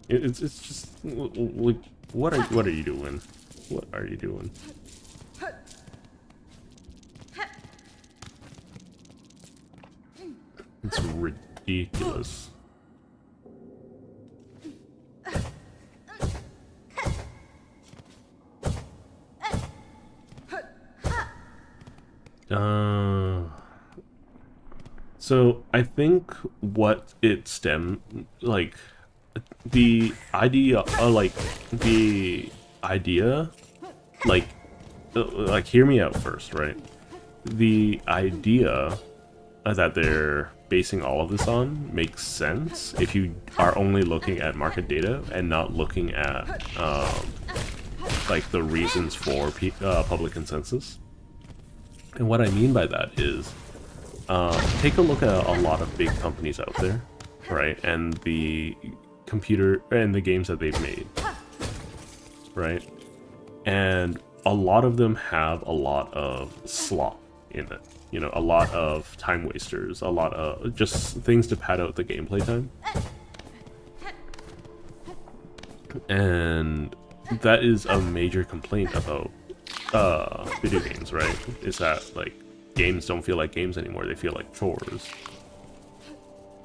[SPEAKER 1] It's just like, what are you doing? What are you doing? It's ridiculous. So I think what it like the idea, like hear me out first, right? The idea that they're basing all of this on makes sense if you are only looking at market data and not looking at like the reasons for public consensus. And what I mean by that is, take a look at a lot of big companies out there, right? And the computer and the games that they've made, right? And a lot of them have a lot of slop in it. You know, a lot of time wasters, a lot of just things to pad out the gameplay time. And that is a major complaint about video games, right? Is that, like, games don't feel like games anymore, they feel like chores.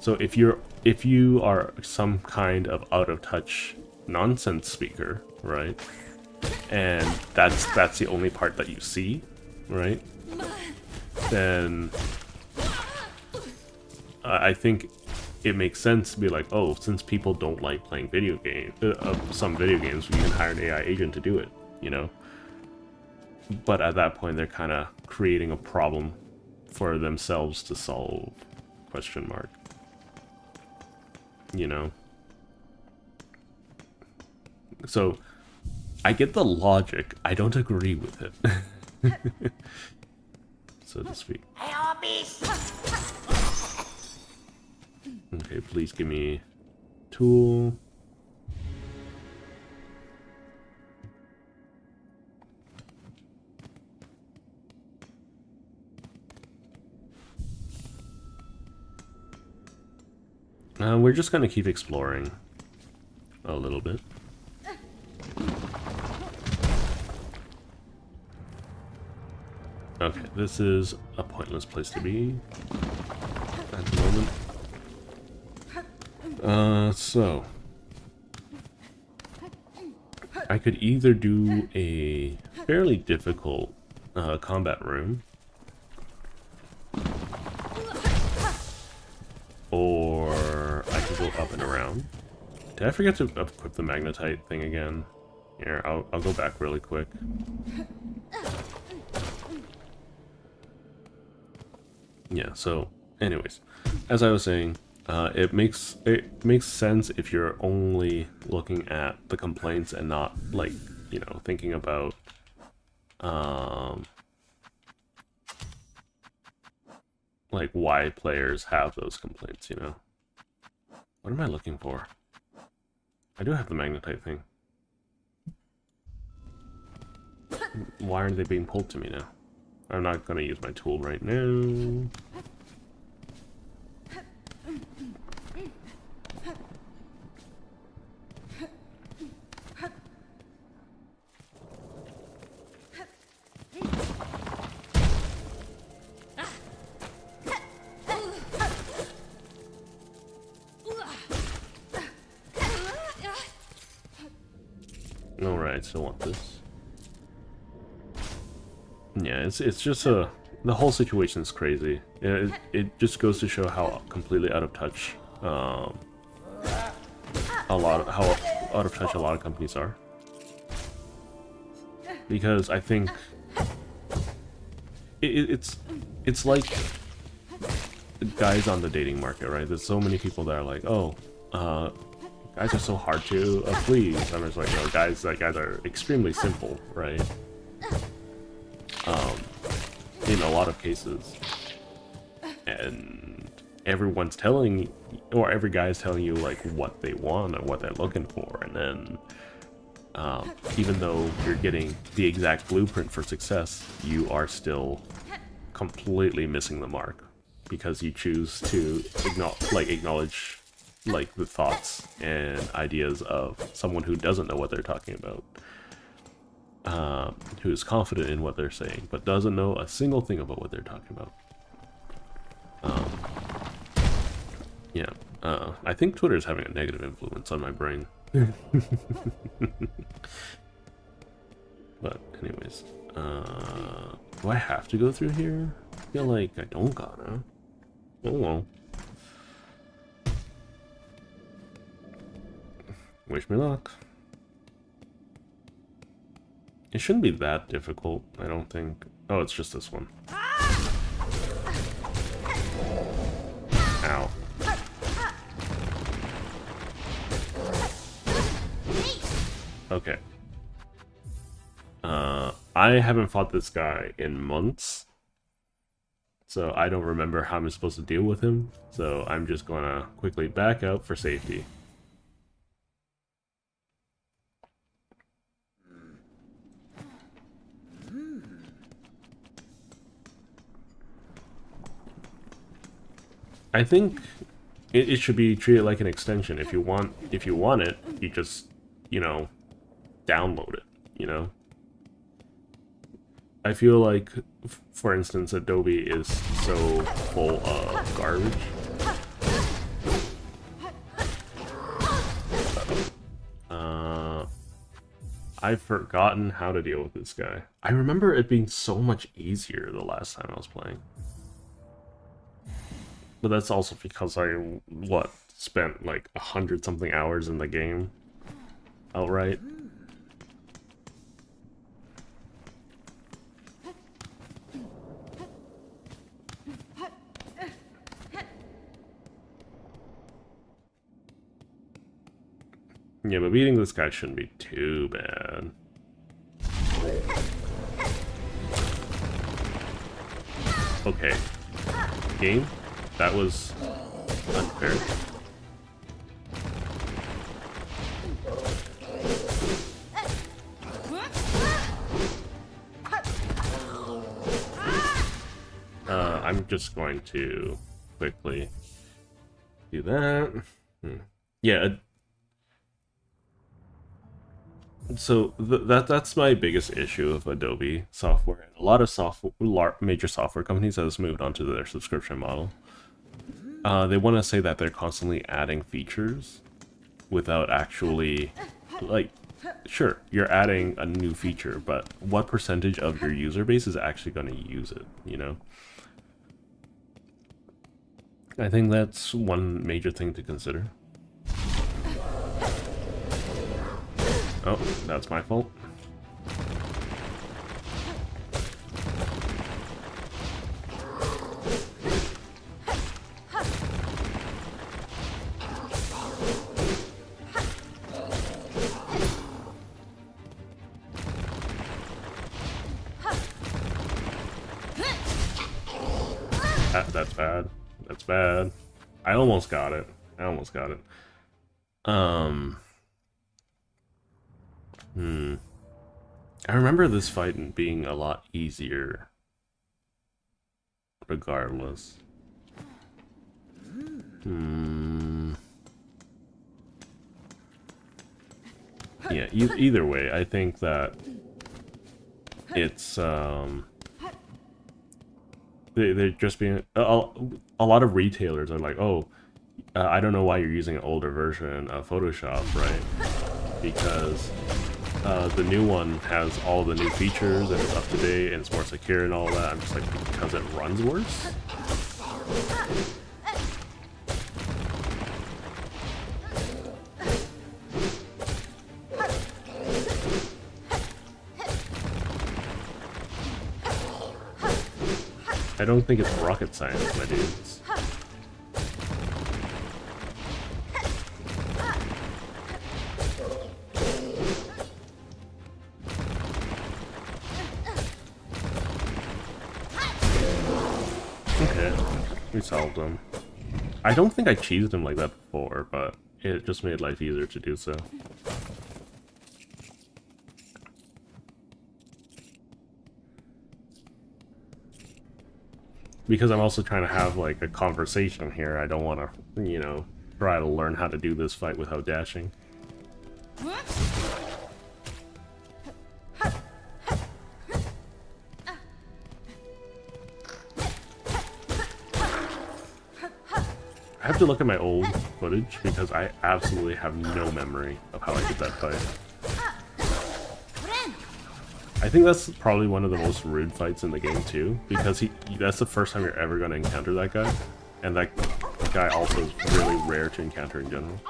[SPEAKER 1] So if you are some kind of out-of-touch nonsense speaker, right? And that's the only part that you see, right? Then I think it makes sense to be like, oh, since people don't like playing video games, some video games, we can hire an AI agent to do it, you know? But at that point, they're kind of creating a problem for themselves to solve, question mark. You know? So, I get the logic, I don't agree with it. So to speak. Okay, please give me tool. We're just gonna keep exploring a little bit. Okay, this is a pointless place to be at the moment. So I could either do a fairly difficult combat room, or I could go up and around. Did I forget to equip the magnetite thing again? Here, I'll go back really quick. Yeah, so anyways, as I was saying, it makes sense if you're only looking at the complaints and not, like, you know, thinking about like why players have those complaints, you know. What am I looking for? I do have the magnetite thing. Why aren't they being pulled to me now? I'm not gonna use my tool right now. Alright, still want this. Yeah, it's just the whole situation's crazy. It just goes to show how completely out of touch how out of touch a lot of companies are. Because I think it's like guys on the dating market, right? There's so many people that are like, oh, guys are so hard to please. I'm just like, no, guys are extremely simple, right? In a lot of cases, and everyone's telling, or every guy's telling you like what they want and what they're looking for, and then even though you're getting the exact blueprint for success, you are still completely missing the mark because you choose to acknowledge like the thoughts and ideas of someone who doesn't know what they're talking about. Who is confident in what they're saying, but doesn't know a single thing about what they're talking about. Yeah, I think Twitter is having a negative influence on my brain. But anyways, do I have to go through here? I feel like I don't gotta. Oh well. Wish me luck. It shouldn't be that difficult, I don't think. Oh, it's just this one. Ow. Okay. I haven't fought this guy in months. So I don't remember how I'm supposed to deal with him. So I'm just gonna quickly back out for safety. I think it should be treated like an extension. If you want it, you just, you know, download it, you know? I feel like, for instance, Adobe is so full of garbage. I've forgotten how to deal with this guy. I remember it being so much easier the last time I was playing. But that's also because I, spent like 100-something hours in the game outright. Yeah, but beating this guy shouldn't be too bad. Okay. Game? That was unfair. I'm just going to quickly do that. Yeah. So that's my biggest issue of Adobe software. A lot of major software companies has moved onto their subscription model. They want to say that they're constantly adding features without actually, like, sure, you're adding a new feature, but what percentage of your user base is actually going to use it, you know? I think that's one major thing to consider. Oh, that's my fault. That's bad. That's bad. I almost got it. I remember this fight being a lot easier regardless. Yeah, either way, I think that it's they're just being a lot of retailers are like, oh, I don't know why you're using an older version of Photoshop, right? Because the new one has all the new features and it's up to date and it's more secure and all that. I'm just like, because it runs worse? I don't think it's rocket science, my dudes. Okay, we solved him. I don't think I cheesed him like that before, but it just made life easier to do so. Because I'm also trying to have, like, a conversation here, I don't want to, you know, try to learn how to do this fight without dashing. I have to look at my old footage, because I absolutely have no memory of how I did that fight. I think that's probably one of the most rude fights in the game too, because that's the first time you're ever going to encounter that guy, and that guy also is really rare to encounter in general.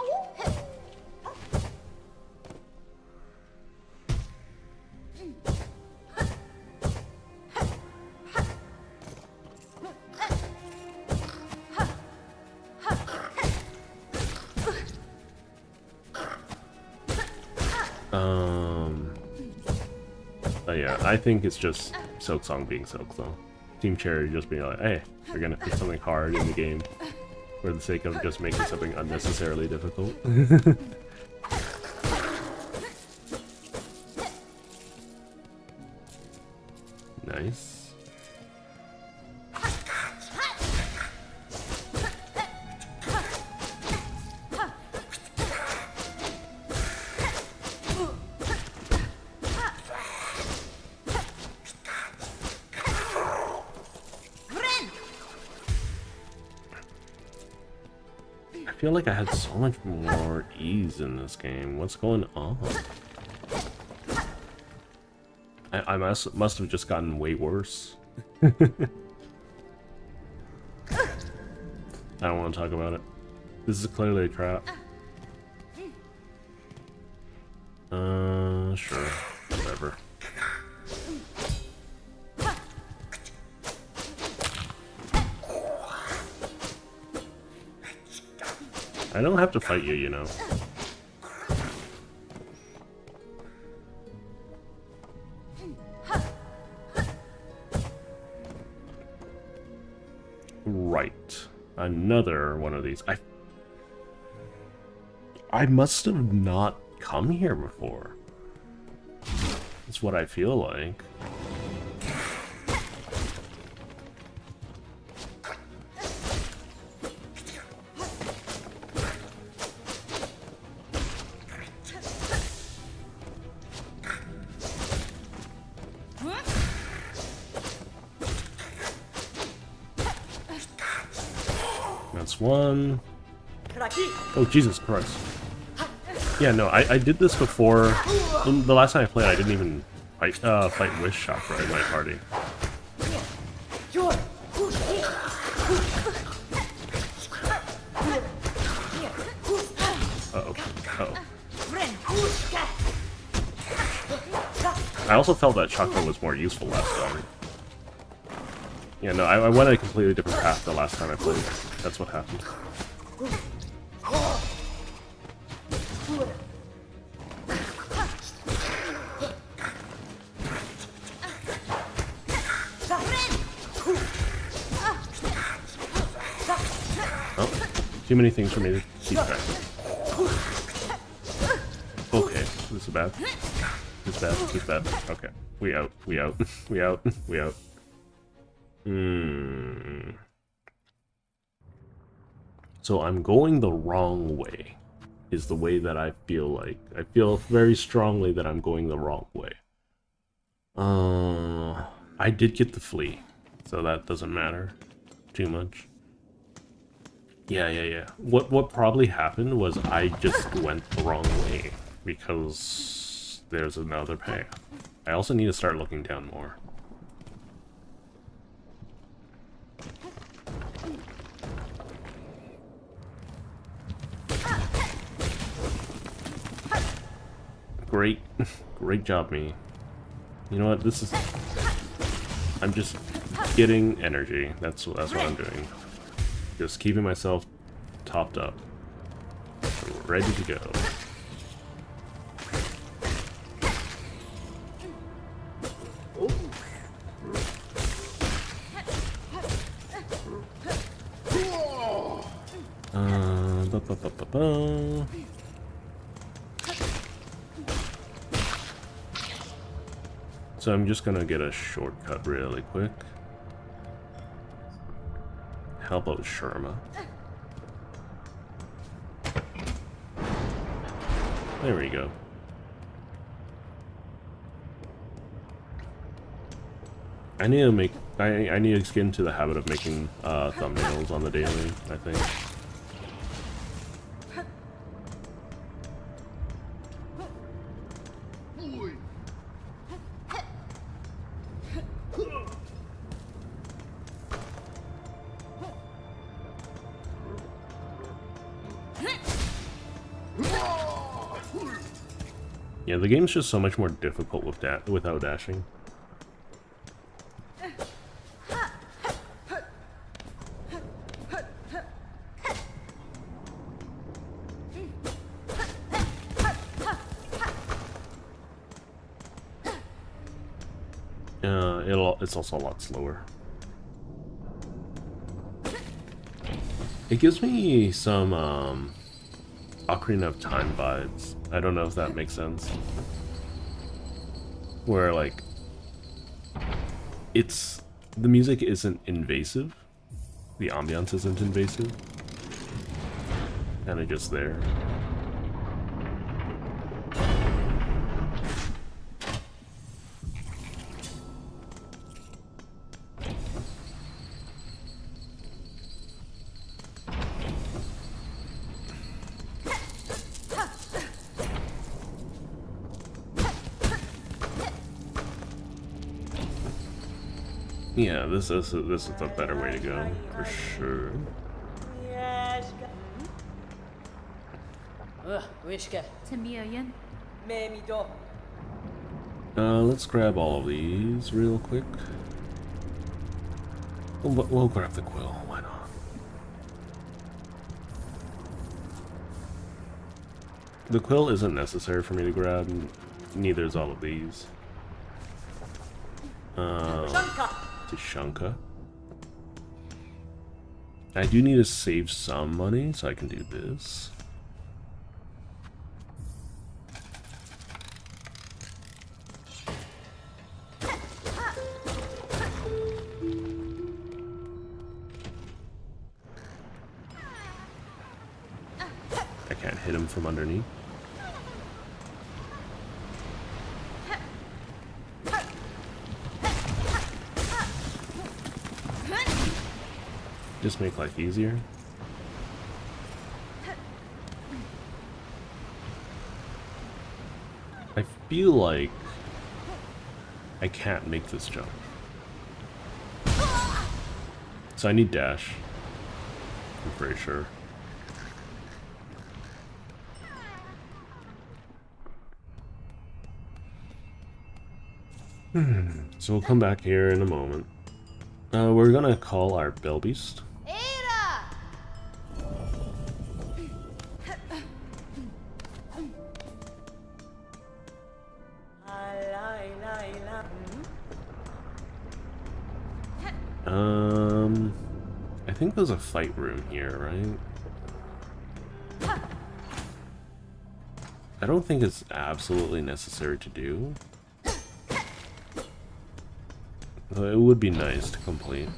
[SPEAKER 1] But yeah, I think it's just Silksong being Silksong. Team Cherry just being like, hey, we're gonna put something hard in the game for the sake of just making something unnecessarily difficult. Nice. I feel like I had so much more ease in this game. What's going on? I must have just gotten way worse. I don't want to talk about it. This is clearly a trap. Sure. Whatever. I don't have to fight you, you know. Right. Another one of these. I must have not come here before. That's what I feel like. That's one. Oh, Jesus Christ. Yeah, no, I did this before. The last time I played, I didn't even fight Wish Chakra in my party. Uh-oh. Uh-oh. I also felt that Chakra was more useful last time. Yeah, no, I went a completely different path the last time I played. That's what happened. Oh, too many things for me to keep track of. Okay, this is bad. This is bad, this is bad. Okay, we out, we out, we out, we out. So I'm going the wrong way, is the way that I feel like. I feel very strongly that I'm going the wrong way. I did get the flea, so that doesn't matter too much. Yeah. What probably happened was I just went the wrong way, because there's another path. I also need to start looking down more. Great job, me. You know what? This is. I'm just getting energy. That's what I'm doing. Just keeping myself topped up, ready to go. So I'm just gonna get a shortcut really quick. Help out Sherma. There we go. I need to make. I need to get into the habit of making thumbnails on the daily, I think. Yeah, the game's just so much more difficult with without dashing. It's also a lot slower. It gives me some Ocarina of Time vibes. I don't know if that makes sense. Where like the music isn't invasive. The ambiance isn't invasive. Kinda just there. Yeah, this is a better way to go, for sure. Let's grab all of these real quick. We'll grab the quill, why not? The quill isn't necessary for me to grab, neither is all of these. Tushonka. I do need to save some money, so I can do this. I can't hit him from underneath. Just make life easier. I feel like I can't make this jump. So I need dash. I'm pretty sure. So we'll come back here in a moment. We're gonna call our Belbeast. I think there's a fight room here, right? I don't think it's absolutely necessary to do. It would be nice to complete.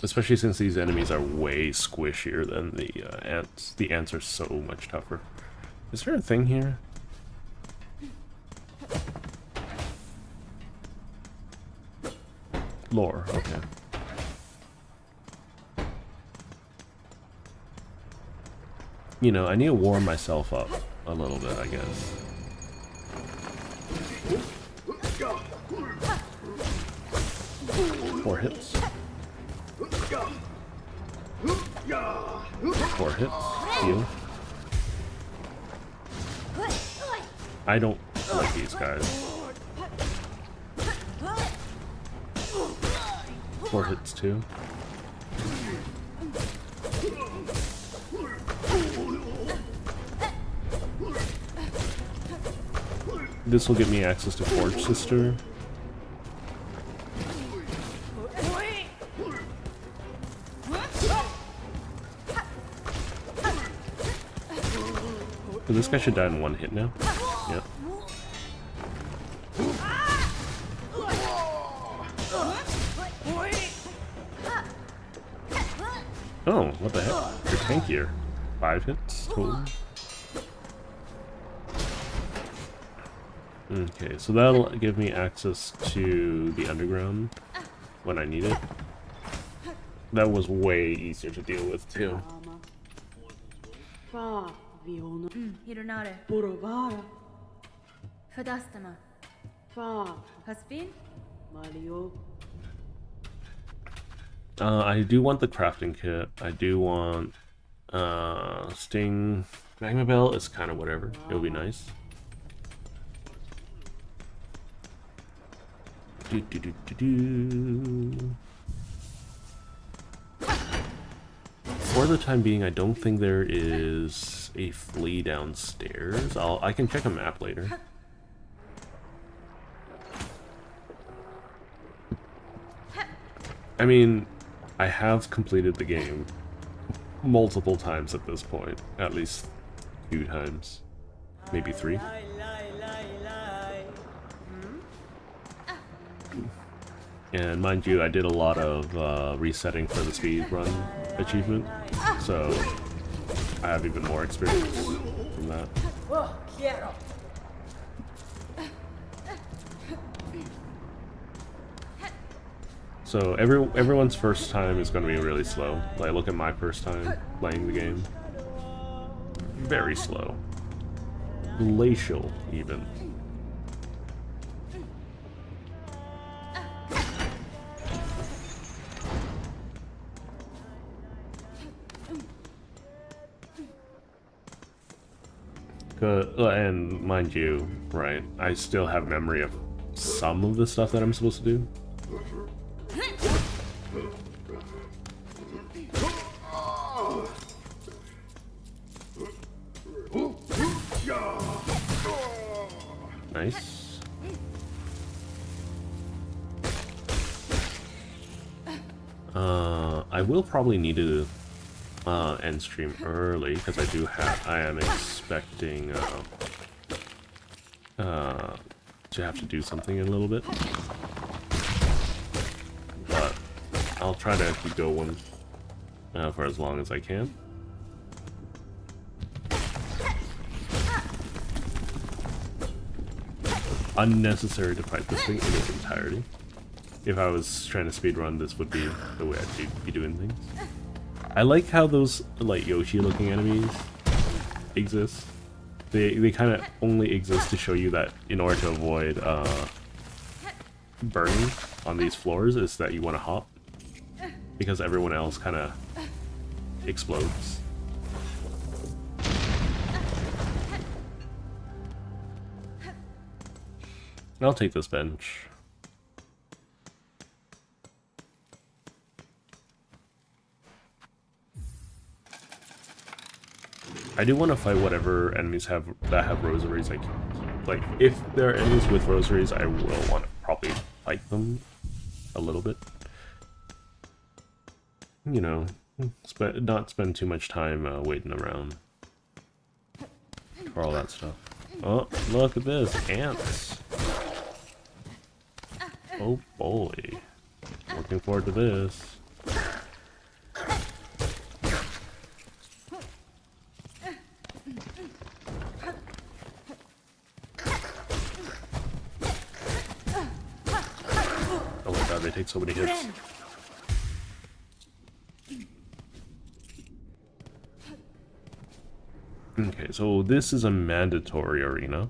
[SPEAKER 1] Especially since these enemies are way squishier than the ants. The ants are so much tougher. Is there a thing here? Lore, okay. You know, I need to warm myself up a little bit, I guess. 4 hits. 4 hits. Heal. I don't like these guys. 4 hits too. This will get me access to Forge Sister. So this guy should die in 1 hit now. Yep. Oh, what the heck? You're tankier. 5 hits total. Okay, so that'll give me access to the underground when I need it. That was way easier to deal with too. I do want the crafting kit. I do want Sting. Magma Bell is kind of whatever. It would be nice. For the time being, I don't think there is a flea downstairs. I can check a map later. I mean, I have completed the game. multiple times at this point. At least 2 times. Maybe 3. And mind you, I did a lot of resetting for the speed run achievement, so I have even more experience from that. So everyone's first time is going to be really slow. Like, look at my first time playing the game. Very slow. Glacial, even. And mind you, right, I still have memory of some of the stuff that I'm supposed to do. Nice. I will probably need to end stream early because I am expecting to have to do something in a little bit. But I'll try to keep going for as long as I can. Unnecessary to fight this thing in its entirety. If I was trying to speedrun, this would be the way I'd be doing things. I like how those, like, Yoshi-looking enemies exist. They kind of only exist to show you that in order to avoid burning on these floors is that you want to hop, because everyone else kind of explodes. I'll take this bench. I do want to fight whatever enemies that have rosaries. Like if there are enemies with rosaries, I will want to probably fight them a little bit. You know, not spend too much time waiting around for all that stuff. Oh, look at this, ants! Oh boy, looking forward to this. Oh my god, they take so many hits. Okay, so this is a mandatory arena.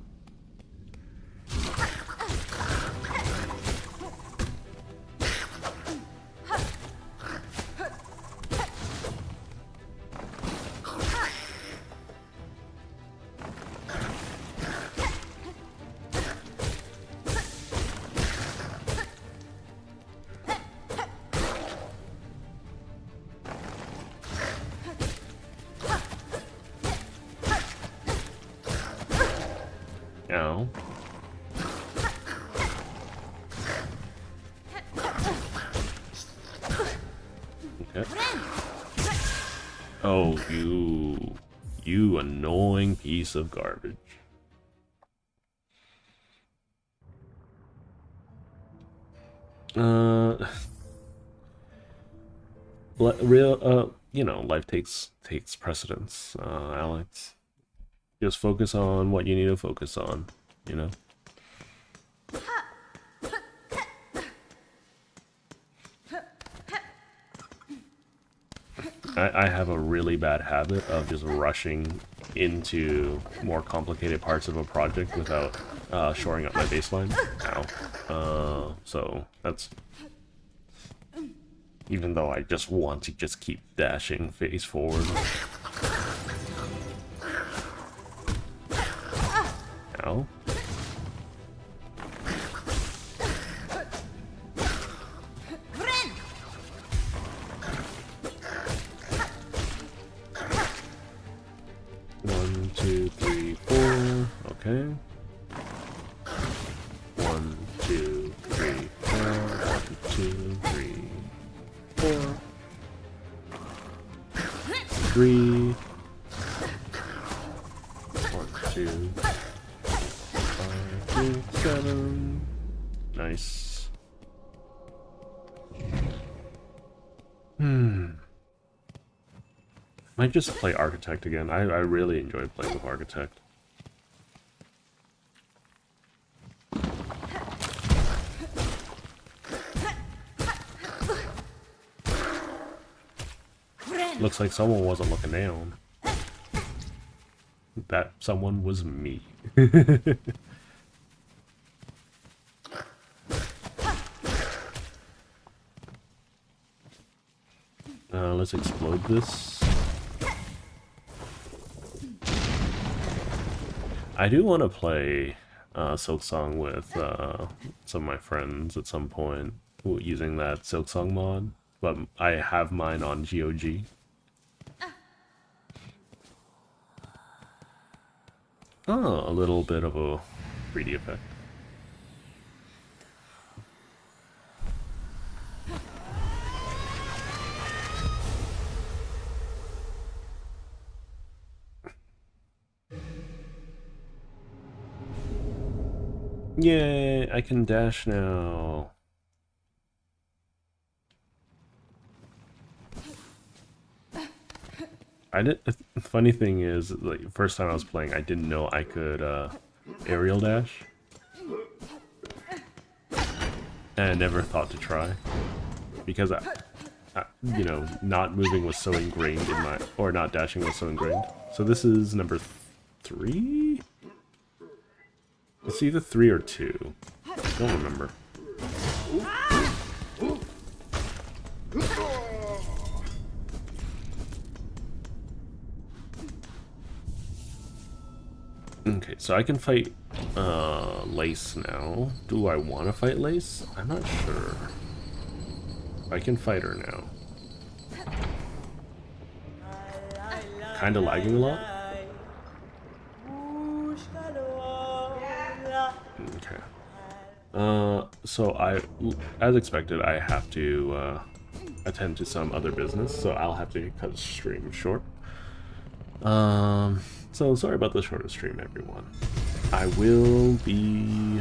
[SPEAKER 1] Ow. Okay. Oh, you annoying piece of garbage. You know, life takes precedence, Alex. Just focus on what you need to focus on, you know? I have a really bad habit of just rushing into more complicated parts of a project without shoring up my baseline. Ow. So that's... Even though I just want to just keep dashing face forward. Ow. One, two, three, four. Okay. 1, 2, 3, 4. 1, 2, 3, 4. 3. 1, 2, 5, 6, 7. Nice. Might just play Architect again. I really enjoy playing with Architect. Looks like someone wasn't looking down. That someone was me. Let's explode this. I do want to play Silksong with some of my friends at some point using that Silksong mod, but I have mine on GOG. Oh, a little bit of a 3D effect. Yay, I can dash now. The funny thing is, like, first time I was playing, I didn't know I could aerial dash. And I never thought to try. Because you know, not moving was so ingrained in my, or not dashing was so ingrained. So this is number 3? It's either 3 or 2. I don't remember. Okay, so I can fight Lace now. Do I want to fight Lace? I'm not sure. I can fight her now. Kinda lagging a lot. Okay. So as expected, I have to attend to some other business, so I'll have to cut the stream short. So sorry about the shorter stream, everyone. I will be...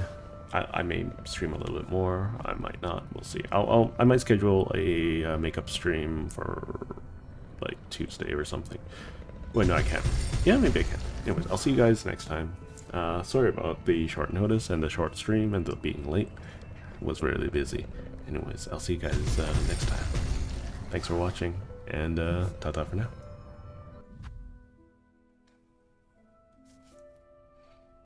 [SPEAKER 1] I may stream a little bit more. I might not. We'll see. I might schedule a makeup stream for like Tuesday or something. Wait, no, I can't. Yeah, maybe I can. Anyways, I'll see you guys next time. Sorry about the short notice and the short stream and the being late. Was really busy. Anyways, I'll see you guys next time. Thanks for watching, and ta-ta for now.